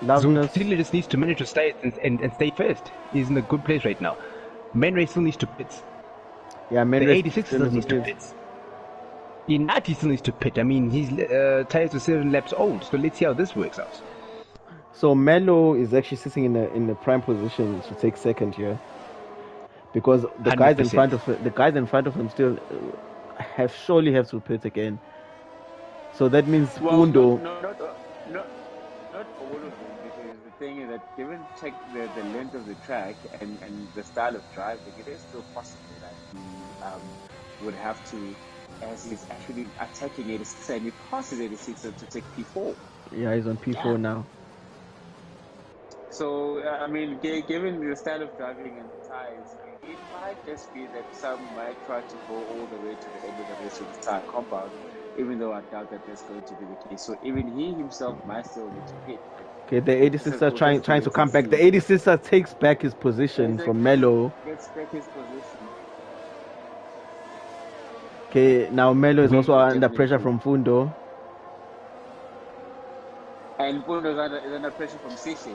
Speaker 1: Zotile just needs to manage to stay and stay first. He's in a good place right now. Menray still needs to pit.
Speaker 2: Yeah, Menray
Speaker 1: the 86 still needs to pit. Inati still needs to pit. I mean, his tires are 7 laps old, so let's see how this works out.
Speaker 2: So Melo is actually sitting in the prime position to take second here, because the 100%. guys in front of him still surely have to pit again. So that means Fundo.
Speaker 3: Not all of them, because the thing is that given check the length of the track and the style of driving, it is still possible that he would have to, as he's actually attacking 86 and he passes 86 to take P4.
Speaker 2: Yeah, he's on P4 now.
Speaker 3: So, I mean, given the style of driving and the tires, it might just be that some might try to go all the way to the end of the race with the tire compound, even though I doubt that that's going to be the case. So even he himself might still need to pit.
Speaker 2: Okay, the 86 are trying to come back. The 86 takes back his position from Melo.
Speaker 3: Gets back his position.
Speaker 2: Okay, now Melo is also under pressure from Fundo.
Speaker 3: And Fundo is under pressure from Sishi.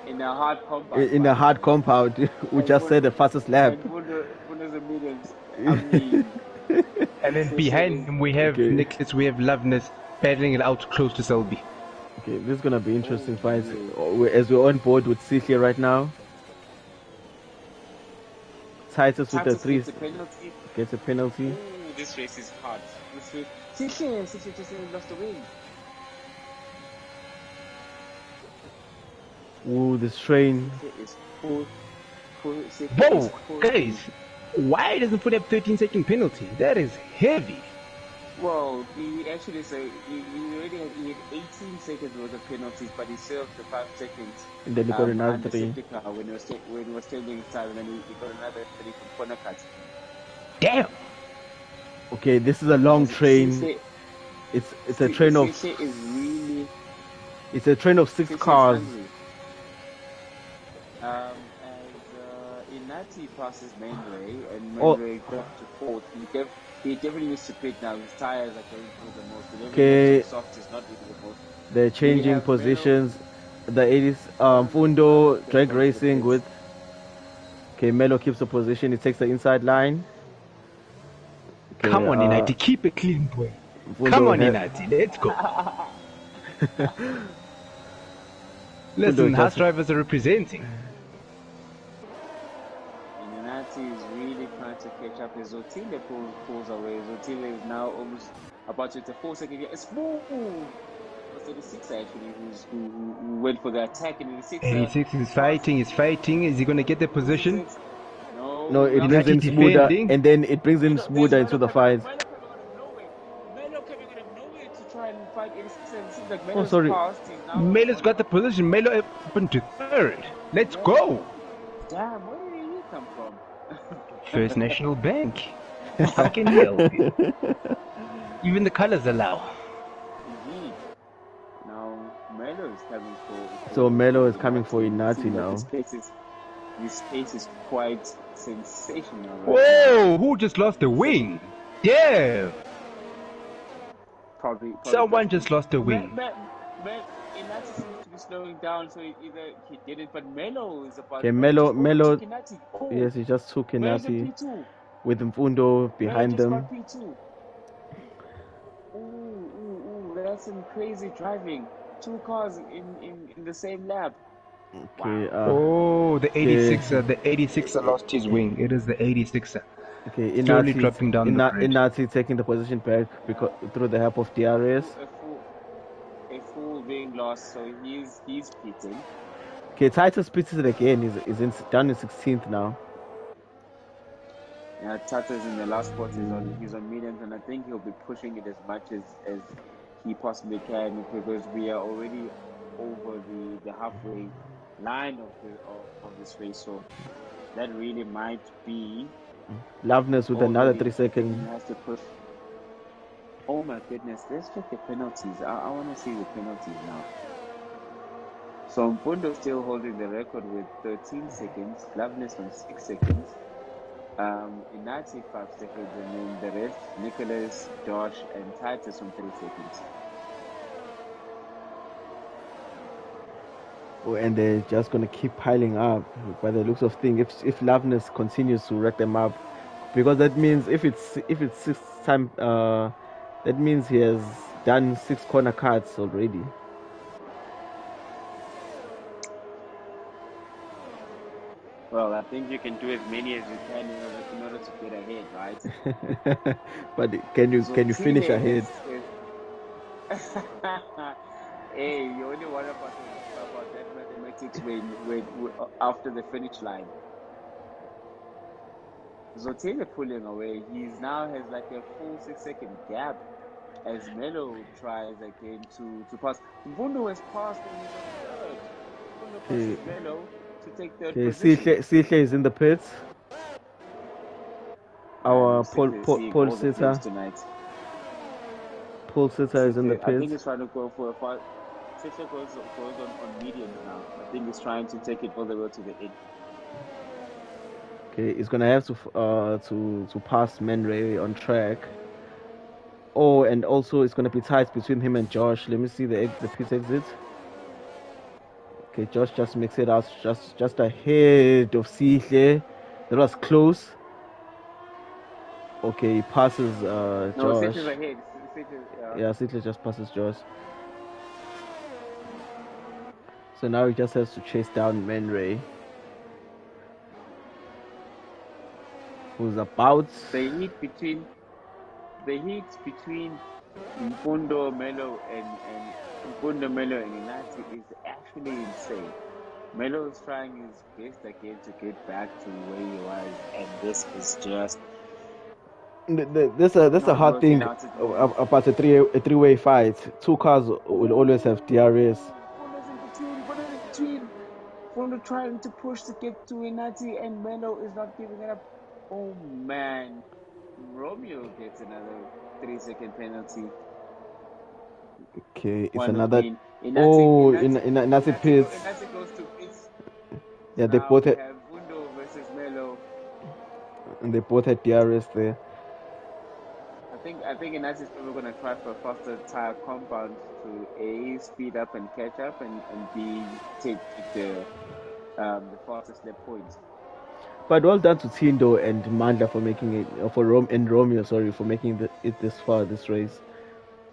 Speaker 3: In a hard compound.
Speaker 2: In a hard compound. We just said the fastest lap.
Speaker 3: Fundo's a mediums. I mean,
Speaker 1: and then behind him we have Nicholas, we have Loveness battling it out close to Selby.
Speaker 2: Okay, this is going to be interesting fight. As we're on board with Sihle right now. Titus with the 3. Gets a penalty.
Speaker 3: Ooh, this race is hard. Sihle just lost the win.
Speaker 2: Ooh, this train.
Speaker 1: Whoa, guys, why doesn't Foot have 13-second penalty? That is heavy.
Speaker 3: Well, he actually said he already had 18 seconds worth of penalties, but he served the 5 seconds.
Speaker 2: And then he got another 3.
Speaker 3: When he was changing his time, and then he got another 3 from corner cuts.
Speaker 1: Damn.
Speaker 2: Okay, this is a long train. It's a train of. It's a train of 6 cars.
Speaker 3: As Inati Inati passes Mainway, and Mainway dropped to fourth. He definitely needs to pit now. His tires are going through the most.
Speaker 2: Okay.
Speaker 3: Soft is not really the most.
Speaker 2: They're changing positions. The 80s, Fundo drag racing with. Okay, Melo keeps the position. He takes the inside line. Okay,
Speaker 1: come on, Inati, keep it clean, boy.
Speaker 2: Fundo
Speaker 1: Come on, Inati, let's go. Listen, house drivers are representing.
Speaker 3: And Inati is really trying to catch up. As Zotile pulls away. Zotile is now almost about to hit the 4-second. It's smooth. It was 86 actually who went for the attack in 86.
Speaker 1: 86 is fighting. Is he going to get the position?
Speaker 2: No, it brings in smoother, and then it brings in smoother into the fight.
Speaker 3: Melo coming out of nowhere to try and fight 86. It seems like
Speaker 2: Oh, sorry.
Speaker 1: Melo's got the position. Melo up into third. Let's go.
Speaker 3: Damn, where did he come from?
Speaker 1: First National Bank. How can he help you? Even the colors allow.
Speaker 3: Indeed. Now, Melo is coming for...
Speaker 2: So Melo is coming for Inati now.
Speaker 3: This pace is quite sensational. Right
Speaker 1: Whoa! Who just lost a wing? Yeah!
Speaker 3: Probably
Speaker 1: someone just lost a wing.
Speaker 3: Inati seems to be slowing down, so either he did it, but Melo is about
Speaker 2: to Melo. Yes, he just took Inati with Mfundo behind them.
Speaker 3: Ooh, that's some crazy driving. 2 cars in the same lap.
Speaker 2: Okay,
Speaker 1: wow. The 86er. The 86er lost his wing. It is the 86er.
Speaker 2: Okay,
Speaker 1: slowly dropping down the bridge.
Speaker 2: Inati taking the position back because through the help of DRS.
Speaker 3: A full being lost, so he's pitting.
Speaker 2: Okay, Titus pits it again. He's down in 16th now.
Speaker 3: Yeah, Titus in the last spot he's on mediums, and I think he'll be pushing it as much as he possibly can, because we are already over the halfway line of this race, so that really might be
Speaker 2: Loveness with another 3 seconds.
Speaker 3: He has to push. Oh my goodness, let's check the penalties. I want to see the penalties now. So Mfundo still holding the record with 13 seconds, Loveness on 6 seconds, Inati 5 seconds, and then the rest, Nicholas, Josh, and Titus on 3 seconds.
Speaker 2: Oh, and they're just going to keep piling up by the looks of things. If Loveness continues to rack them up, because that means if it's 6 times, that means he has done 6 corner cuts already.
Speaker 3: Well, I think you can do as many as you can in order to get ahead, right?
Speaker 2: But can you finish ahead?
Speaker 3: Hey, you only worry about that mathematics when after the finish line. Zotile pulling away. He now has like a full 6-second gap as Melo tries again to pass. Mfundo has passed and he's on third. Mfundo passes Melo to take third position.
Speaker 2: Sihle is in the pits. Our pole sitter
Speaker 3: tonight.
Speaker 2: Pole sitter is in the pits.
Speaker 3: I think he's trying to go for a fast. Sitter goes on mediums now. I think he's trying to take it all the way to the end.
Speaker 2: Okay, he's gonna have to pass Menray on track. Oh, and also it's gonna be tight between him and Josh. Let me see the pit exit. Okay, Josh just makes it out just ahead of Sihle. That was close. Okay, he passes Josh.
Speaker 3: No, Sitle's ahead.
Speaker 2: Yeah, Sihle just passes Josh. So now he just has to chase down Menray, who's about
Speaker 3: the heat between Mfundo, Melo and Inati is actually insane. Melo is trying his best again to get back to where he was, and this is just
Speaker 2: that's a hard thing about a three-way fight. 2 cars will always have DRS.
Speaker 3: Mfundo trying to push to get to Inati, and Melo is not giving it up. Oh man, Romeo gets another 3-second penalty.
Speaker 2: Okay, it's another. Inati pits.
Speaker 3: Inati goes to pits.
Speaker 2: Yeah, they both
Speaker 3: have Mfundo versus Melo.
Speaker 2: And they both had DRS there.
Speaker 3: I think United is probably going to try for a faster tire compound to A, speed up and catch up, and B, take the fastest lap points.
Speaker 2: But well done to Tindo and Mandla for making it, Romeo, sorry, for making it this far, this race.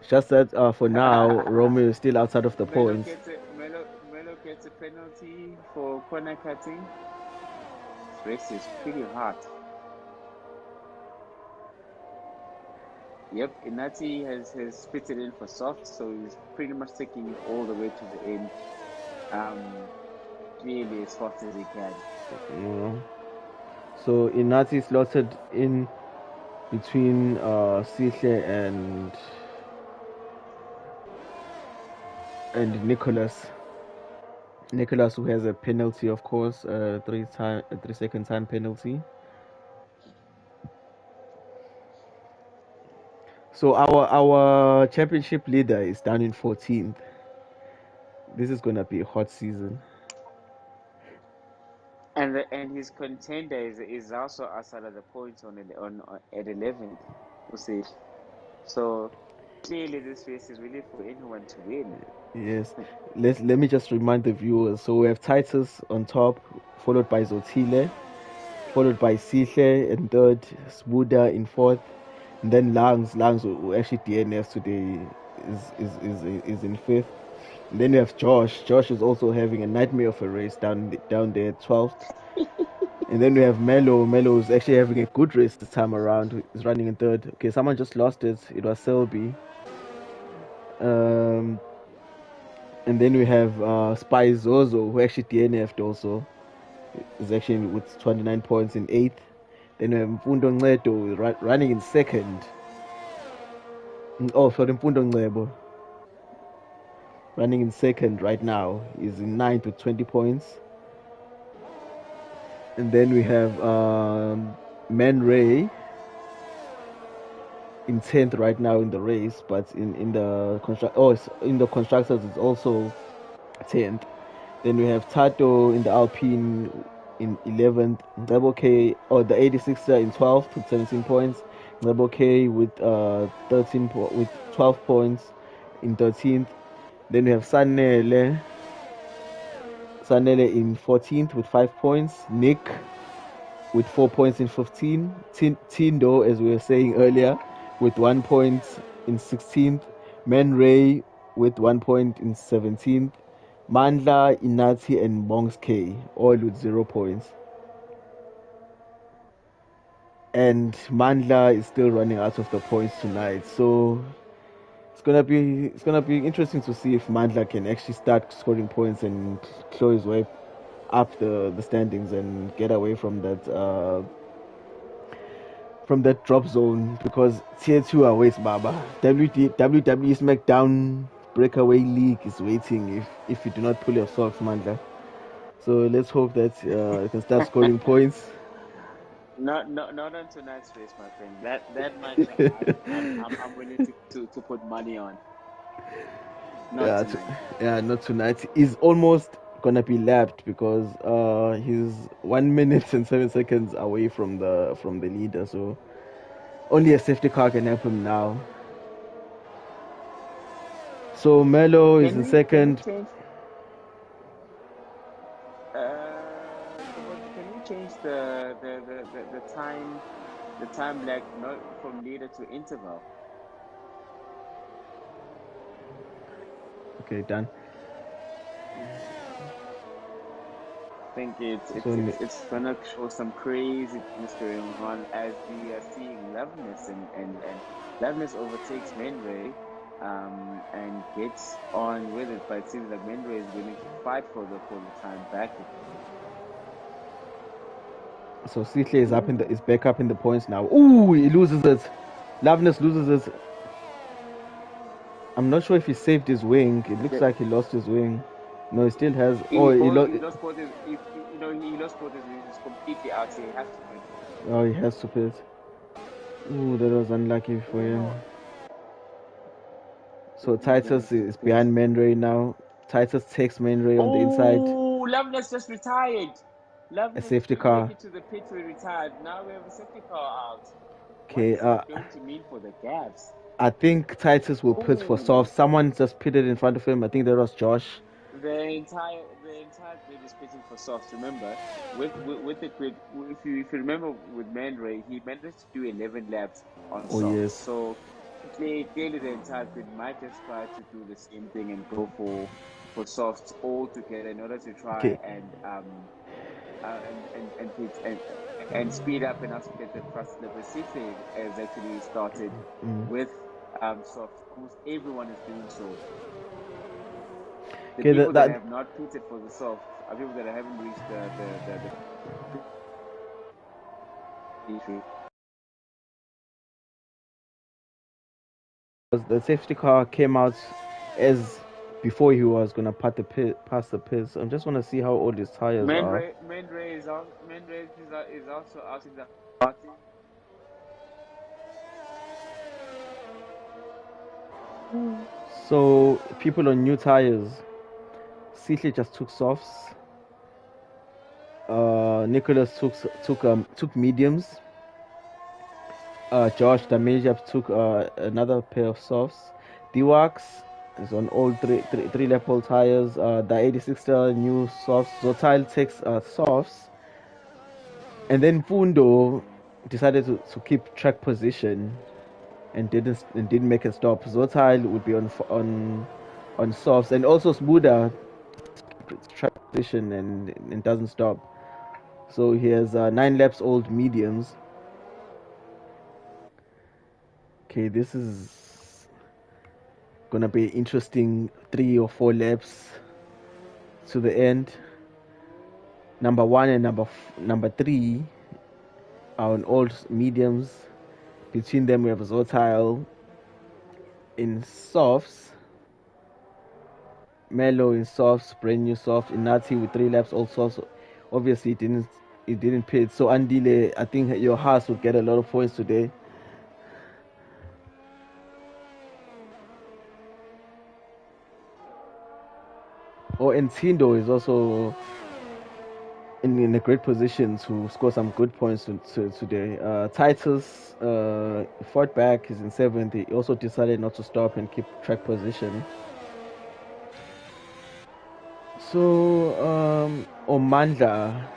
Speaker 2: Just that for now, Romeo is still outside of the points.
Speaker 3: Melo gets a penalty for corner cutting. This race is pretty hard. Yep, Inati has fitted in for soft, so he's pretty much taking it all the way to the end. Clearly as fast as he can.
Speaker 2: Yeah. So Inati slotted in between Sihle and Nicholas. Nicholas, who has a penalty, of course, 3-second time penalty. So our championship leader is down in 14th. This is gonna be a hot season.
Speaker 3: And his contender is also outside of the points on at 11th. So clearly this race is really for anyone to win.
Speaker 2: Yes. Let me just remind the viewers. So we have Titus on top, followed by Zotile, followed by Sihle in third, Smuda in fourth, and then Langs who actually DNF today is in fifth. And then we have Josh. Josh is also having a nightmare of a race down there 12th. And then we have Melo. Melo is actually having a good race this time around. He's running in third. Okay, someone just lost it. It was Selby. And then we have Spy Zozo, who actually DNF'd also. Is actually with 29 points in 8th. Then we have Mfundo Ncedo running in 2nd. Oh, sorry, Mfundo Ncebo. Running in 2nd right now. He's in 9th with 20 points. And then we have Man Ray in 10th right now in the race, but in the constructors it's also 10th. Then we have Tato in the Alpine in 11th. Ncebo K, the 86er in 12th with 17 points. Ncebo K with 12 points in 13th. Then we have Sanele in 14th with 5 points. Nick with 4 points in 15th. Tindo, as we were saying earlier, with 1 point in 16th. Man Ray with 1 point in 17th. Mandla, Inati, and Monks K, all with 0 points. And Mandla is still running out of the points tonight, so it's gonna be interesting to see if Mandla can actually start scoring points and claw his way up the standings and get away from that drop zone, because tier 2 awaits Baba. WWE SmackDown Breakaway League is waiting if you do not pull your socks, Mandla. So let's hope that you can start scoring points.
Speaker 3: Not on tonight's race, my friend. That much I'm willing to put money on. Not tonight.
Speaker 2: Not tonight. He's almost gonna be lapped because he's 1 minute and 7 seconds away from the leader. So only a safety car can help him now. So Melo is in second.
Speaker 3: Can we change the time lag not from leader to interval?
Speaker 2: Okay, done.
Speaker 3: I think it's gonna show some crazy things going on as we are seeing Loveness and Loveness overtakes Menray and gets on with it, but it seems like Menray is willing to fight for the time back.
Speaker 2: So Sihle is back up in the points now. Ooh, he loses it. Loveness loses it. I'm not sure if he saved his wing. It looks like he lost his wing. No, he still has.
Speaker 3: He lost both his. He lost both his wings. He's completely out. So he has to pit.
Speaker 2: Oh, he has to pit. Ooh, that was unlucky for him. So Titus is behind Man Ray now. Titus takes Man Ray on the inside.
Speaker 3: Oh, Loveness just retired. Love
Speaker 2: a safety
Speaker 3: didn't make
Speaker 2: car.
Speaker 3: it to the pit. We retired. Now we have a safety car out. What
Speaker 2: Okay,
Speaker 3: is that going to mean for the gaps?
Speaker 2: I think Titus will pit for
Speaker 3: Oh,
Speaker 2: soft. Someone just pitted in front of him. I think that was Josh.
Speaker 3: the entire grid is pitting for softs. Remember, with the grid, if you remember with Man Ray, he managed to do 11 laps on
Speaker 2: Oh
Speaker 3: softs.
Speaker 2: yes.
Speaker 3: So clearly, the entire grid might just try to do the same thing and go for softs all together in order to try
Speaker 2: Okay.
Speaker 3: and speed up and also get the first lap. City has actually started with softs. Almost everyone is doing so. The
Speaker 2: Okay.
Speaker 3: people
Speaker 2: That,
Speaker 3: that
Speaker 2: that
Speaker 3: have not pitted for the softs are people that haven't reached the
Speaker 2: the safety car came out as before he was gonna pass the pits. I just want to see how old his tires are.
Speaker 3: Mendre is also out in the party.
Speaker 2: So people on new tires. Sitley just took softs. Nicholas took mediums. Josh Damasia took another pair of softs. Diwax is on all three lap old tires. The 86 new softs. Zotail takes softs. And then Fundo decided to keep track position and didn't make a stop. Zotail would be on softs, and also Smuda track position and doesn't stop. So he has 9 laps old mediums. Okay, this is gonna be interesting 3 or 4 laps to the end. Number 1 and number 3 are on old mediums. Between them we have Zotail in softs, Melo in softs, brand new soft, Inati with 3 laps old softs. Obviously it didn't pit. So Andile, I think your Haas would get a lot of points today. And Tindo is also in a great position to score some good points today. Titus fought back, he's in 7th. He also decided not to stop and keep track position. So Omanda,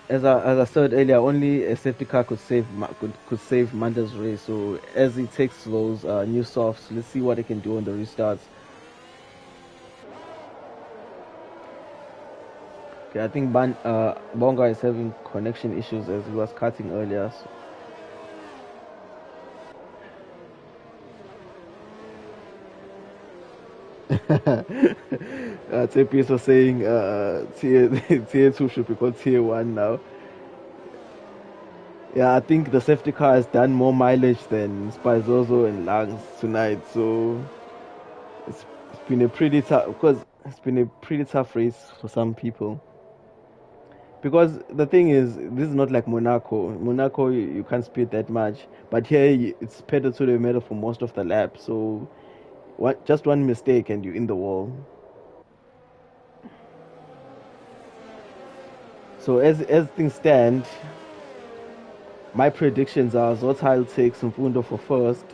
Speaker 2: as I said earlier, only a safety car could save Manda's race. So as he takes those new softs, let's see what he can do on the restarts. Okay, I think Bonga is having connection issues as he was cutting earlier. So. Tepis was saying tier 2 should be called tier 1 now. Yeah, I think the safety car has done more mileage than Spizozo and Langs tonight, so it's been a pretty tough, because it's been a pretty tough race for some people. Because the thing is, this is not like Monaco. Monaco, you can't speed that much, but here it's pedal to the metal for most of the lap. So, just one mistake and you're in the wall. So as things stand, my predictions are Zotail takes Mfundo for first,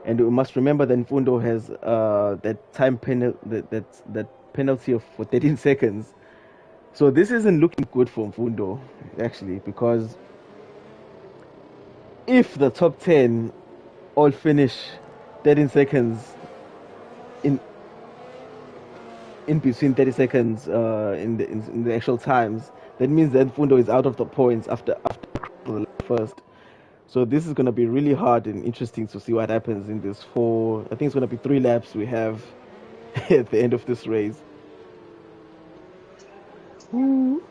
Speaker 2: and we must remember that Mfundo has that penalty of for 13 seconds. So this isn't looking good for Mfundo actually, because if the top 10 all finish 13 seconds in between 30 seconds in the actual times, that means that Mfundo is out of the points after the first. So this is going to be really hard and interesting to see what happens in this I think it's going to be 3 laps we have at the end of this race. Ooh.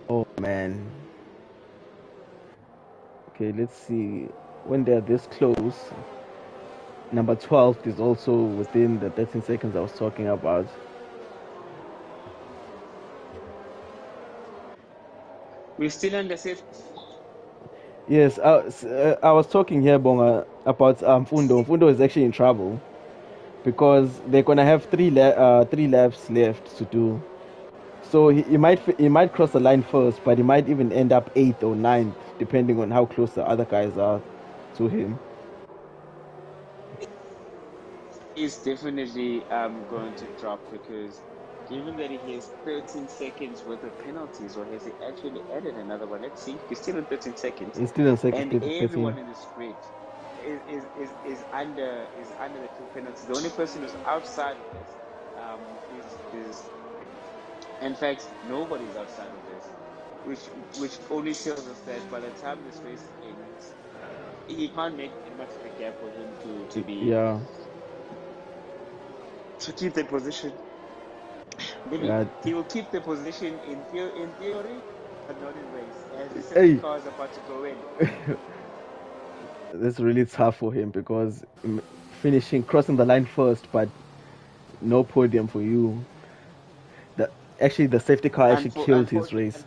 Speaker 2: Oh man. Okay, let's see. When they're this close, number 12 is also within the 13 seconds I was talking about.
Speaker 3: We're still on the safe.
Speaker 2: Yes, I was talking here, Bonga, about Fundo. Fundo is actually in trouble. because they're gonna have three laps left to do. So he might cross the line first, but he might even end up 8th or 9th, depending on how close the other guys are to him.
Speaker 3: He's definitely going to drop because given that he has 13 seconds worth of penalties, or has he actually added another one? Let's see. He's still in 13 seconds.
Speaker 2: He's still in second,
Speaker 3: And
Speaker 2: 13.
Speaker 3: everyone in this grid is under the two penalties. The only person who's outside of this is in fact nobody's outside of this, which only tells us that by the time this race ends, he can't make much of a gap for him to keep the position. Maybe he will keep the position in theory, but not in race. As the safety car is about to go in.
Speaker 2: This is really tough for him because crossing the line first, but no podium for you. The safety car actually killed his race.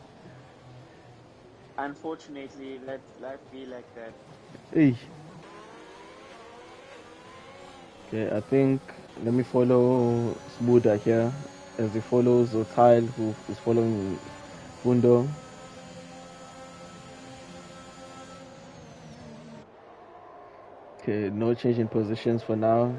Speaker 3: Unfortunately, let life be like that.
Speaker 2: Hey. Okay, I think let me follow Smoother here as he follows Otile, who is following Fundo. Okay, no change in positions for now.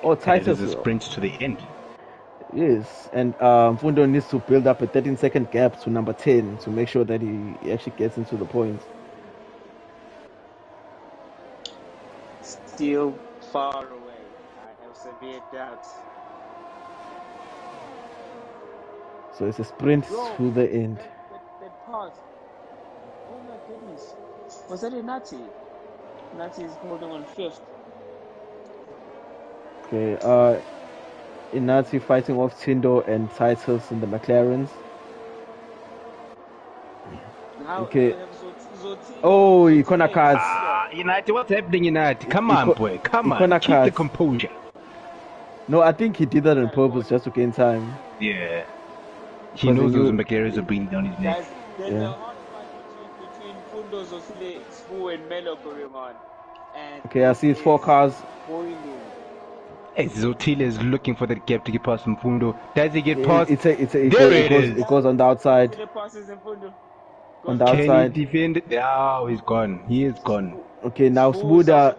Speaker 2: Oh, Titus
Speaker 1: is a sprint to the end.
Speaker 2: Yes, and Fundo needs to build up a 13-second gap to number 10 to make sure that he actually gets into the points.
Speaker 3: Still far away. I have severe doubts.
Speaker 2: So it's a sprint to the end.
Speaker 3: That pass. Oh my goodness. Was that a Nati? Nati is holding on 5th.
Speaker 2: Okay, Inati fighting off Tindo and Titus in the McLarens. Okay. Oh, corner cards.
Speaker 1: United, what's happening, United? Come on, boy. Come on. Keep the composure.
Speaker 2: No, I think he did that on purpose just to gain time.
Speaker 1: Yeah. He knows those McLarens are breathing down his neck.
Speaker 3: There's a hot fight between Fundo, Zosile, Spoo, and Melo going on. And
Speaker 2: okay, I see it's 4 cars.
Speaker 1: Hey, Zotile is looking for that gap to get past Mfundo. Does he get past?
Speaker 2: It goes on the outside. On the outside.
Speaker 1: Can he defend it? Oh, he's gone. He is gone.
Speaker 2: Okay, now Smoother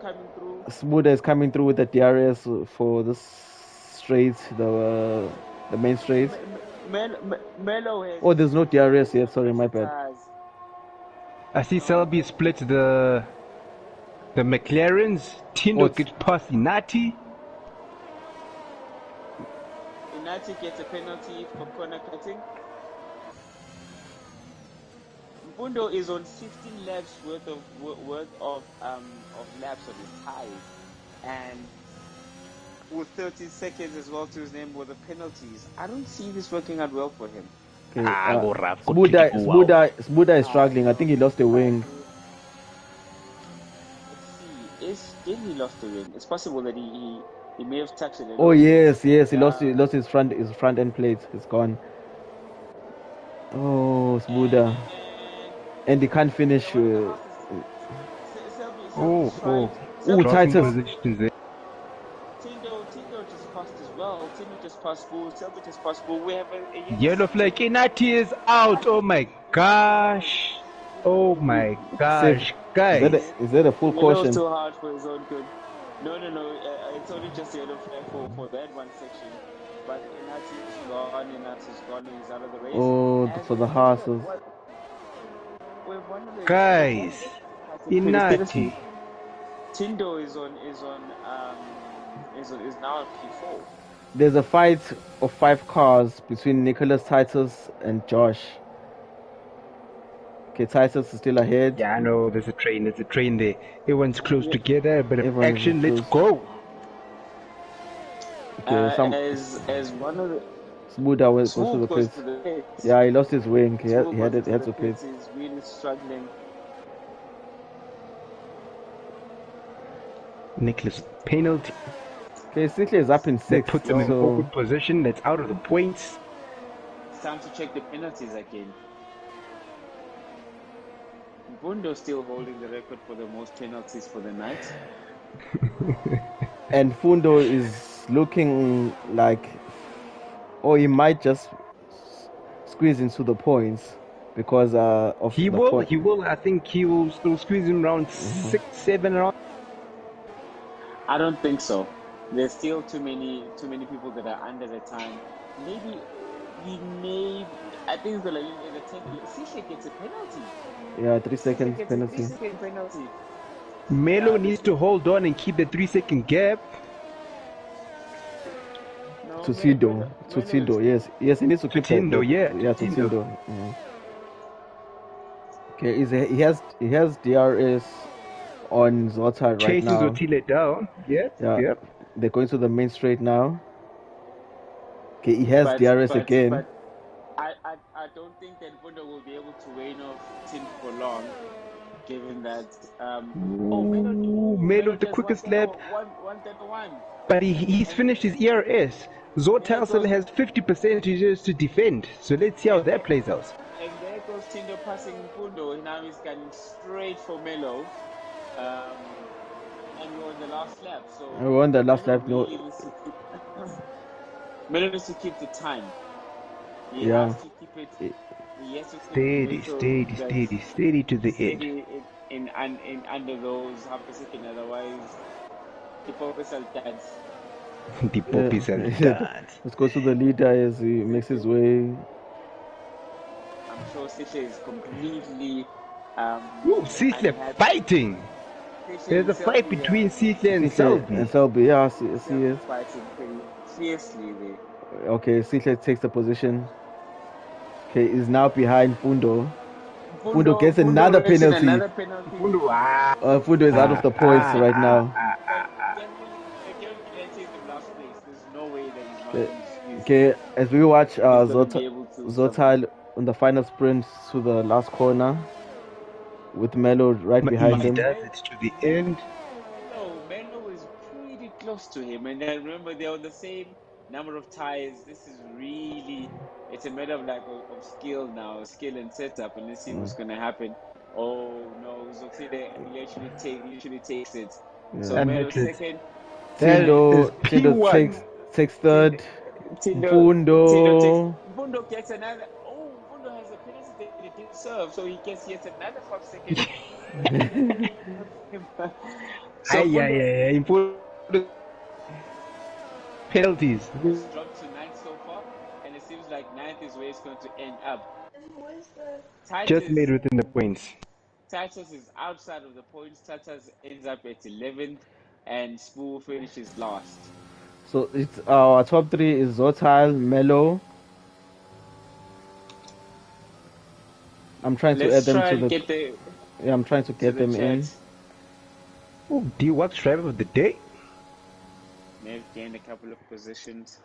Speaker 2: is coming through with the DRS for the straight, the main straight. Oh, there's no DRS yet. Sorry, my bad.
Speaker 1: I see Selby split the McLarens. Tindo gets past Inati.
Speaker 3: Inati gets a penalty for corner cutting. Mfundo is on 15 laps worth of laps on his tires, and with 30 seconds as well to his name with the penalties. I don't see this working out well for him.
Speaker 2: Okay, Smuda is struggling. I think he lost a wing.
Speaker 3: Let's see. Did he lost the wing? It's possible that he may have touched it.
Speaker 2: Oh yes, he lost his front end plate. It's gone. Oh, Smuda. And he can't finish.
Speaker 1: Titus.
Speaker 3: Tindo just passed as well. Tindo just passed Spoo. Selby just passed Spoo. We have a
Speaker 1: yellow flag. Inati is out. Oh my gosh. Oh my gosh, guys.
Speaker 2: Is that a full caution?
Speaker 3: It's too hard for his own good. No. It's only just yellow flag for that one section. But Inati's gone. He's out of the race.
Speaker 2: Oh, for the horses.
Speaker 1: Guys, Inati.
Speaker 3: Tindo is now at P4.
Speaker 2: There's a fight of 5 cars between Nicholas, Titus, and Josh. Okay, Titus is still ahead.
Speaker 1: Yeah, I know. There's a train there. Everyone's close together. A bit of action. Let's go.
Speaker 2: Okay,
Speaker 3: as one of the
Speaker 2: Smoother goes to the pits. Yeah, he lost his wing. He had to pit.
Speaker 3: He's really struggling.
Speaker 1: Nicholas penalty.
Speaker 2: Okay, Sinclair is up in 6th.
Speaker 1: That puts him in awkward position. That's out of the points.
Speaker 3: It's time to check the penalties again. Bundo still holding the record for the most penalties for the night.
Speaker 2: And Fundo is looking like, or he might just squeeze into the points because of
Speaker 1: He
Speaker 2: the
Speaker 1: will.
Speaker 2: point.
Speaker 1: He will. I think he will still squeeze him around 6, 7 rounds.
Speaker 3: I don't think so. There's still too many people that are under the time. Maybe he may. I think it's gonna in the 10. Sihle gets a penalty.
Speaker 2: Yeah, 3
Speaker 3: Sihle
Speaker 2: seconds
Speaker 3: gets a
Speaker 2: penalty.
Speaker 3: 3-second penalty.
Speaker 1: Melo needs to hold on and keep the 3-second gap.
Speaker 3: No,
Speaker 2: To Tindo. Yes, he needs to
Speaker 1: To
Speaker 2: keep that.
Speaker 1: Tindo, yeah.
Speaker 2: To Tindo. Okay, he has DRS on Zoltan right
Speaker 1: Chasing
Speaker 2: now.
Speaker 1: Zotile down. Yep.
Speaker 2: Yeah,
Speaker 1: Yep.
Speaker 2: they're going to the main straight now. Okay, he has DRS again.
Speaker 3: But I don't think that Bundo will be able to wane off Tin for long, given that
Speaker 1: Melo the
Speaker 3: does
Speaker 1: quickest lap.
Speaker 3: 131.
Speaker 1: But he's finished his ERS. Zotal still has 50 percentages to defend. So let's see how that plays out.
Speaker 3: And there goes Tindo passing Mpundo. Now he's going straight for Melo. And we're on the last lap. So
Speaker 2: We're on the last
Speaker 3: Melo
Speaker 2: lap.
Speaker 3: really needs to keep Melo needs to keep the time. He
Speaker 2: Yeah.
Speaker 3: has to keep it. He has to keep
Speaker 1: Steady,
Speaker 3: make sure
Speaker 1: steady,
Speaker 3: that
Speaker 1: steady, steady to the end.
Speaker 3: steady in under those half a second. Otherwise, the purpose will dance.
Speaker 1: The puppies are done.
Speaker 2: Let's go to the leader as he makes his way.
Speaker 3: I'm sure Sihle is completely
Speaker 1: Sihle
Speaker 3: unhappy.
Speaker 1: fighting. There's a fight between Sihle and Selby.
Speaker 2: And Selby, yeah, I see it.
Speaker 3: Fighting pretty fiercely there.
Speaker 2: Okay, Sihle takes the position. Okay, is now behind Fundo. Fundo gets another penalty. Fundo is out of the points right now.
Speaker 3: Given Gillespie is in last place, there's no way that he's
Speaker 2: Okay, as we watch
Speaker 3: Zotal
Speaker 2: Zotal on the final sprint to the last corner with Melo right behind him.
Speaker 1: He does it to the end.
Speaker 3: Melo is pretty close to him, and then remember they're on the same number of tires. This is really it's a matter of skill now, skill and setup, and let's see what's gonna happen. Oh no, Zotile literally takes it.
Speaker 2: Yeah.
Speaker 3: So
Speaker 1: And
Speaker 3: Melo
Speaker 1: that's it.
Speaker 3: second.
Speaker 2: Tindo
Speaker 1: P1.
Speaker 2: takes third.
Speaker 3: Fundo gets another. Oh, Fundo has a penalty that he didn't serve, so he gets yet another 5 seconds.
Speaker 1: Penalties.
Speaker 3: It's dropped to 9th so far, and it seems like 9th is where it's going to end up.
Speaker 1: Just made within the points.
Speaker 3: Titus is outside of the points. Titus ends up at 11th, and Spoo finishes last.
Speaker 2: So it's our top three is Zotal, Melo. I'm trying to add them to the. Yeah, I'm trying to get them in.
Speaker 1: Oh, do you watch Driver of the Day?
Speaker 3: They've gained a couple of positions.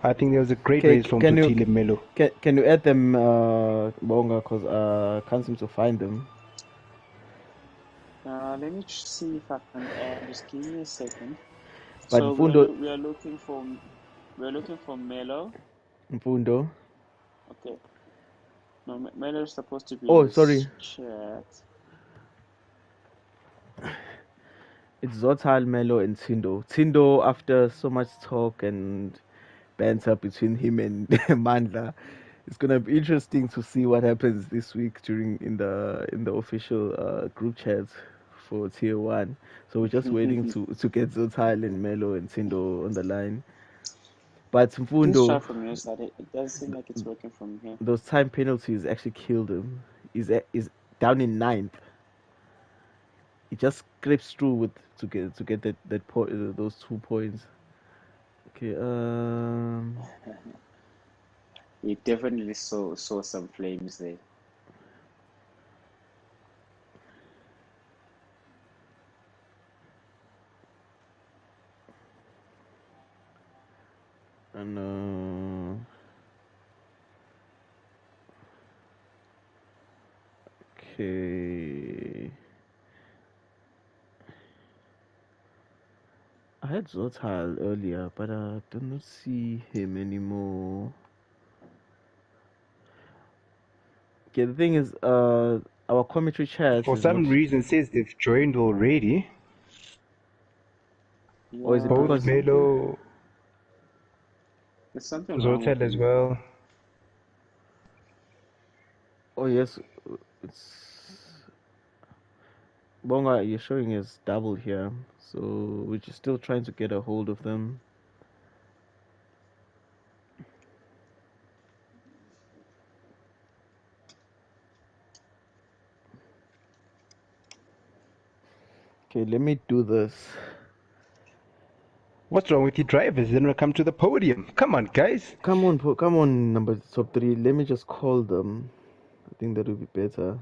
Speaker 1: I think there was a great race from Zotile Melo.
Speaker 2: Can you add them, Bonga? Because I can't seem to find them.
Speaker 3: Let me see if I can add. Just give me a second.
Speaker 2: But
Speaker 3: so
Speaker 2: Mfundo,
Speaker 3: we are looking for Melo.
Speaker 2: Mfundo.
Speaker 3: Okay. No, Melo is supposed to be.
Speaker 2: Oh, sorry.
Speaker 3: Chat.
Speaker 2: It's Zotal, Melo, and Tindo. Tindo, after so much talk and banter between him and Mandla, it's gonna be interesting to see what happens this week in the official group chat for Tier 1. So we're just waiting to get Zotal and Melo and Tindo on the line. But Mfundo,
Speaker 3: let's try from your side. It does seem like it's working from here.
Speaker 2: Those time penalties actually killed him. He's down in 9th. He just scrapes through to get that point, those 2 points. Okay.
Speaker 3: We definitely saw some flames there.
Speaker 2: And okay. had Zotal earlier, but I do not see him anymore. Okay, the thing is, our commentary chat
Speaker 1: For
Speaker 2: is not.
Speaker 1: some reason, it says they've joined already.
Speaker 2: Or is it
Speaker 3: Yeah,
Speaker 1: Both
Speaker 2: because?
Speaker 1: Melo,
Speaker 3: there's something wrong with
Speaker 1: Zotel as
Speaker 3: him.
Speaker 1: well.
Speaker 2: Oh yes, it's Bonga. You're showing is double here, so we're just still trying to get a hold of them. Okay, let me do this.
Speaker 1: What's wrong with you drivers? They don't come to the podium. Come on, guys.
Speaker 2: Come on, number top 3. Let me just call them. I think that would be better.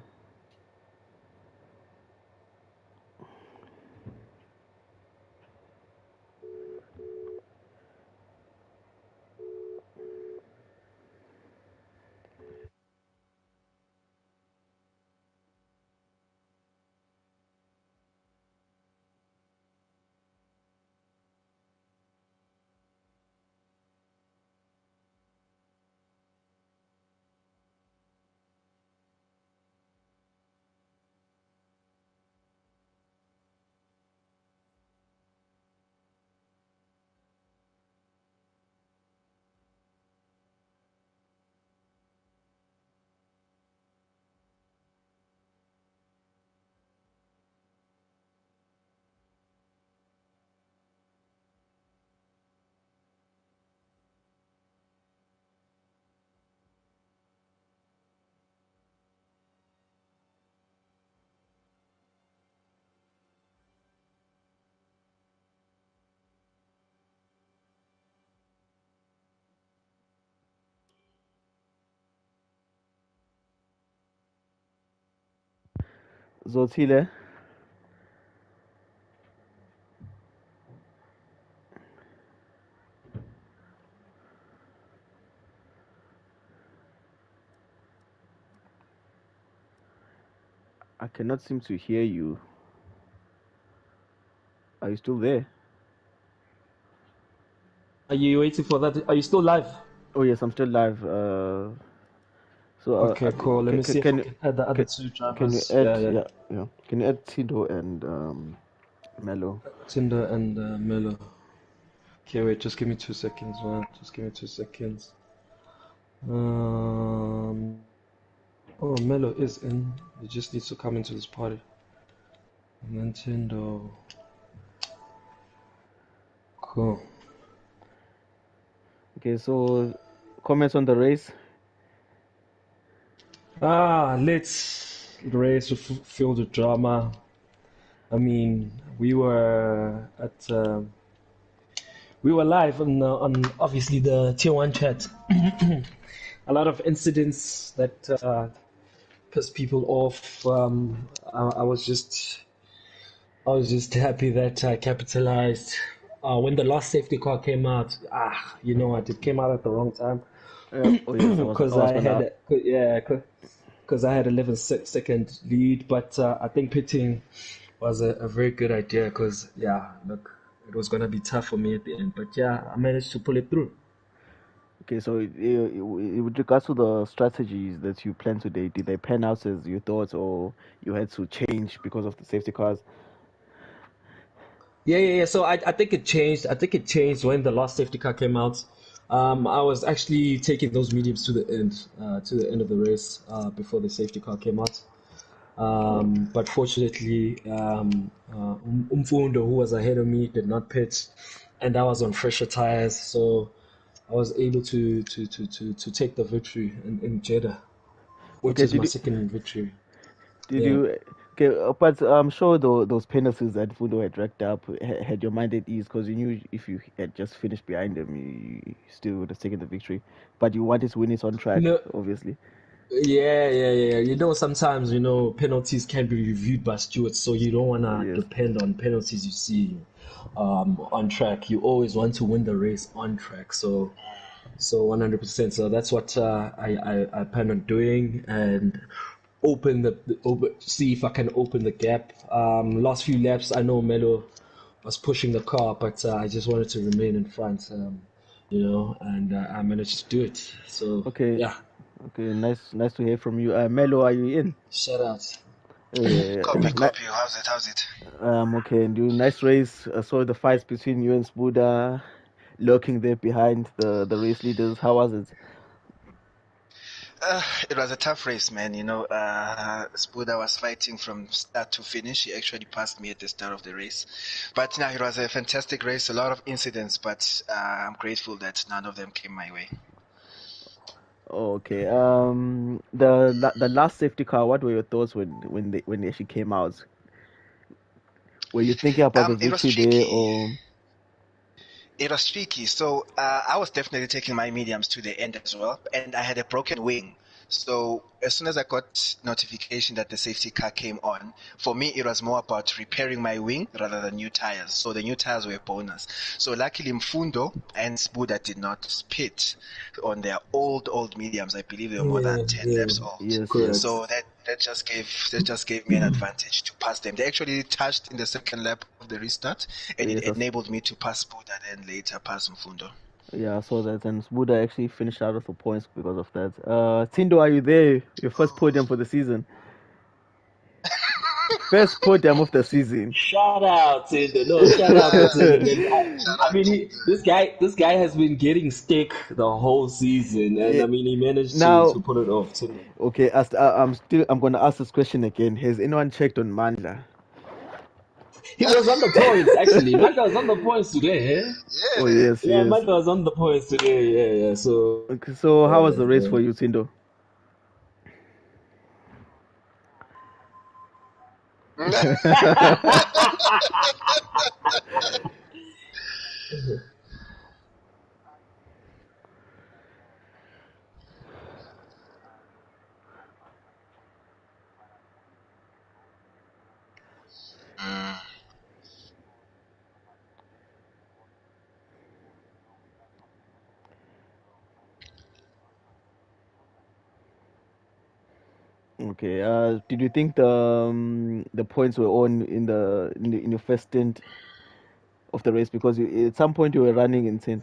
Speaker 2: Zotile. I cannot seem to hear you. Are you still there?
Speaker 4: Are you waiting for that? Are you still live?
Speaker 2: Oh yes, I'm still live.
Speaker 4: Okay, cool. Let me see if I
Speaker 2: can
Speaker 4: can add the other
Speaker 2: can,
Speaker 4: two
Speaker 2: can you
Speaker 4: drivers.
Speaker 2: add
Speaker 4: Yeah.
Speaker 2: yeah? Can you add Tido and Mello?
Speaker 4: Tinder and Melo. Okay, wait, just give me 2 seconds, man. Just give me 2 seconds. Oh, Melo is in. He just needs to come into this party. Nintendo. Cool.
Speaker 2: Okay, so comments on the race.
Speaker 4: Let's race to feel the drama. I mean, we were live on obviously the tier one chat. A lot of incidents that pissed people off. I was just happy that I capitalized. When the last safety car came out, you know what? It came out at the wrong time
Speaker 2: Oh yes, I
Speaker 4: because
Speaker 2: was
Speaker 4: I
Speaker 2: gonna.
Speaker 4: had because I had 11-second lead. But I think pitting was a very good idea because look, it was gonna be tough for me at the end. But yeah, I managed to pull it through.
Speaker 2: Okay, so with regards to the strategies that you planned today, did they pan out as you thought, or you had to change because of the safety cars?
Speaker 4: Yeah. So I think it changed. I think it changed when the last safety car came out. I was actually taking those mediums to the end of the race, before the safety car came out. But fortunately, Umfundo, who was ahead of me, did not pit, and I was on fresher tires, so I was able to take the victory in Jeddah, which
Speaker 2: Okay,
Speaker 4: is my second victory.
Speaker 2: did
Speaker 4: Yeah.
Speaker 2: you? Okay, but I'm sure those penalties that Fundo had racked up had your mind at ease because you knew if you had just finished behind them, you still would have taken the victory. But you wanted to win it on track,
Speaker 4: No,
Speaker 2: obviously.
Speaker 4: yeah. You know, sometimes, penalties can be reviewed by stewards, so you don't want to
Speaker 2: Yes.
Speaker 4: depend on penalties you see on track. You always want to win the race on track. So 100%. So that's what I plan on doing and see if I can open the gap. Last few laps, I know Melo was pushing the car, but I just wanted to remain in front, and I managed to do it. So
Speaker 2: Okay.
Speaker 4: yeah,
Speaker 2: Okay, nice to hear from you. Melo, are you in?
Speaker 4: shout out.
Speaker 5: Copy. How's it?
Speaker 2: Okay, and you nice race. I saw the fights between you and Spuda lurking there behind the race leaders. How was it?
Speaker 5: It was a tough race, man. Spuda was fighting from start to finish. He actually passed me at the start of the race. But it was a fantastic race, a lot of incidents, but I'm grateful that none of them came my way.
Speaker 2: Okay. The last safety car. What were your thoughts when they actually came out? Were you thinking about the
Speaker 5: It was
Speaker 2: victory there,
Speaker 5: tricky.
Speaker 2: or?
Speaker 5: It was tricky. So I was definitely taking my mediums to the end as well, and I had a broken wing. So as soon as I got notification that the safety car came on, for me it was more about repairing my wing rather than new tires. So the new tires were a bonus. So luckily Mfundo and Spuda did not pit on their old mediums. I believe they were more than 10 laps old.
Speaker 2: Yes,
Speaker 4: Correct.
Speaker 5: So that just gave me an advantage to pass them. They actually touched in the second lap of the restart, and
Speaker 2: Yes,
Speaker 5: it enabled me to pass Spuda and later pass Mfundo.
Speaker 2: yeah, I saw that, and Spuda actually finished out of the points because of that. Tindo, are you there? Your first podium for the season. First podium of the season.
Speaker 4: Shout out Tinder. No, shout out to Tinder, man. I mean, this guy has been getting stick the whole season, and I mean, he managed
Speaker 2: Now-
Speaker 4: to pull it off. Tinder.
Speaker 2: Okay, I'm gonna ask this question again. Has anyone checked on Mandla?
Speaker 4: He was on the points actually. Manda was on the points today. Eh?
Speaker 5: Yeah,
Speaker 2: Oh yes,
Speaker 4: Yeah,
Speaker 2: yes.
Speaker 4: Manda was on the points today. Yeah. So
Speaker 2: Okay, so how was the race for you, Tindo? Okay. Did you think the points were on in your first stint of the race, because at some point you were running in synth?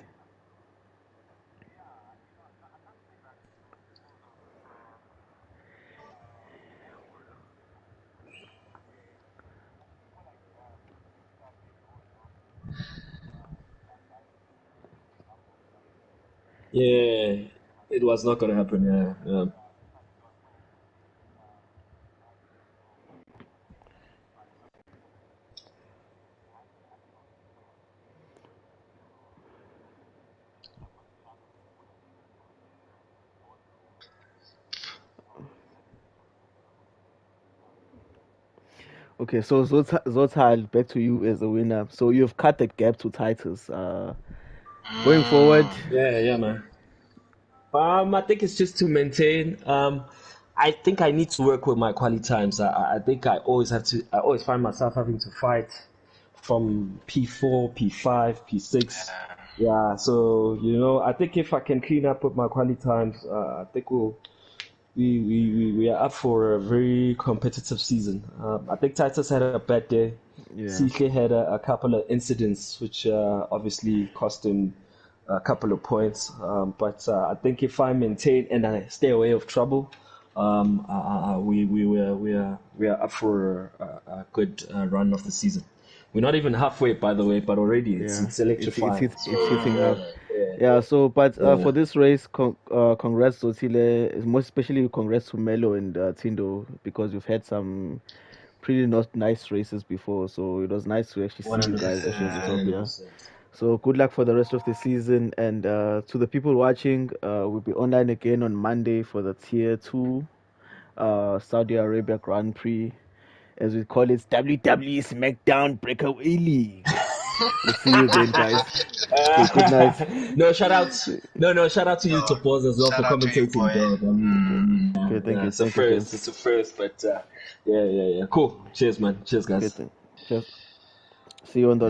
Speaker 4: yeah, it was not gonna happen. Yeah.
Speaker 2: Okay, so Zotal, back to you as a winner. So you've cut the gap to Titus. Going forward,
Speaker 4: Yeah, man. I think it's just to maintain. I think I need to work with my quality times. I think I always have to. I always find myself having to fight from P4, P5, P6. Yeah, so I think if I can clean up with my quality times, I think we are up for a very competitive season. I think Titus had a bad day.
Speaker 2: Yeah.
Speaker 4: CK had a couple of incidents which obviously cost him a couple of points. But I think if I maintain and I stay away of trouble, we are up for a good run of the season. We're not even halfway, by the way, but already it's electrifying.
Speaker 2: It's hitting up.
Speaker 4: Yeah.
Speaker 2: Yeah. So, but
Speaker 4: Yeah.
Speaker 2: for this race, congrats Zotile. Most especially, congrats to Melo and Tindo, because you've had some pretty not nice races before. So it was nice to actually see you guys actually on the top. Yeah.
Speaker 4: 100%.
Speaker 2: So good luck for the rest of the season, and to the people watching, we'll be online again on Monday for the Tier 2 Saudi Arabia Grand Prix, as we call it, WWE SmackDown Breakaway League. We'll see you then, guys. Okay, good night.
Speaker 4: No, shout out to you to pause as well
Speaker 5: Shout
Speaker 4: for
Speaker 5: out to you,
Speaker 4: commentating,
Speaker 5: boy.
Speaker 4: dog.
Speaker 2: Okay, thank you.
Speaker 4: It's a
Speaker 2: Thank you,
Speaker 4: first,
Speaker 2: James.
Speaker 4: it's a first, but yeah. Cool. Cheers, man. Cheers, guys.
Speaker 2: Okay, just see you on the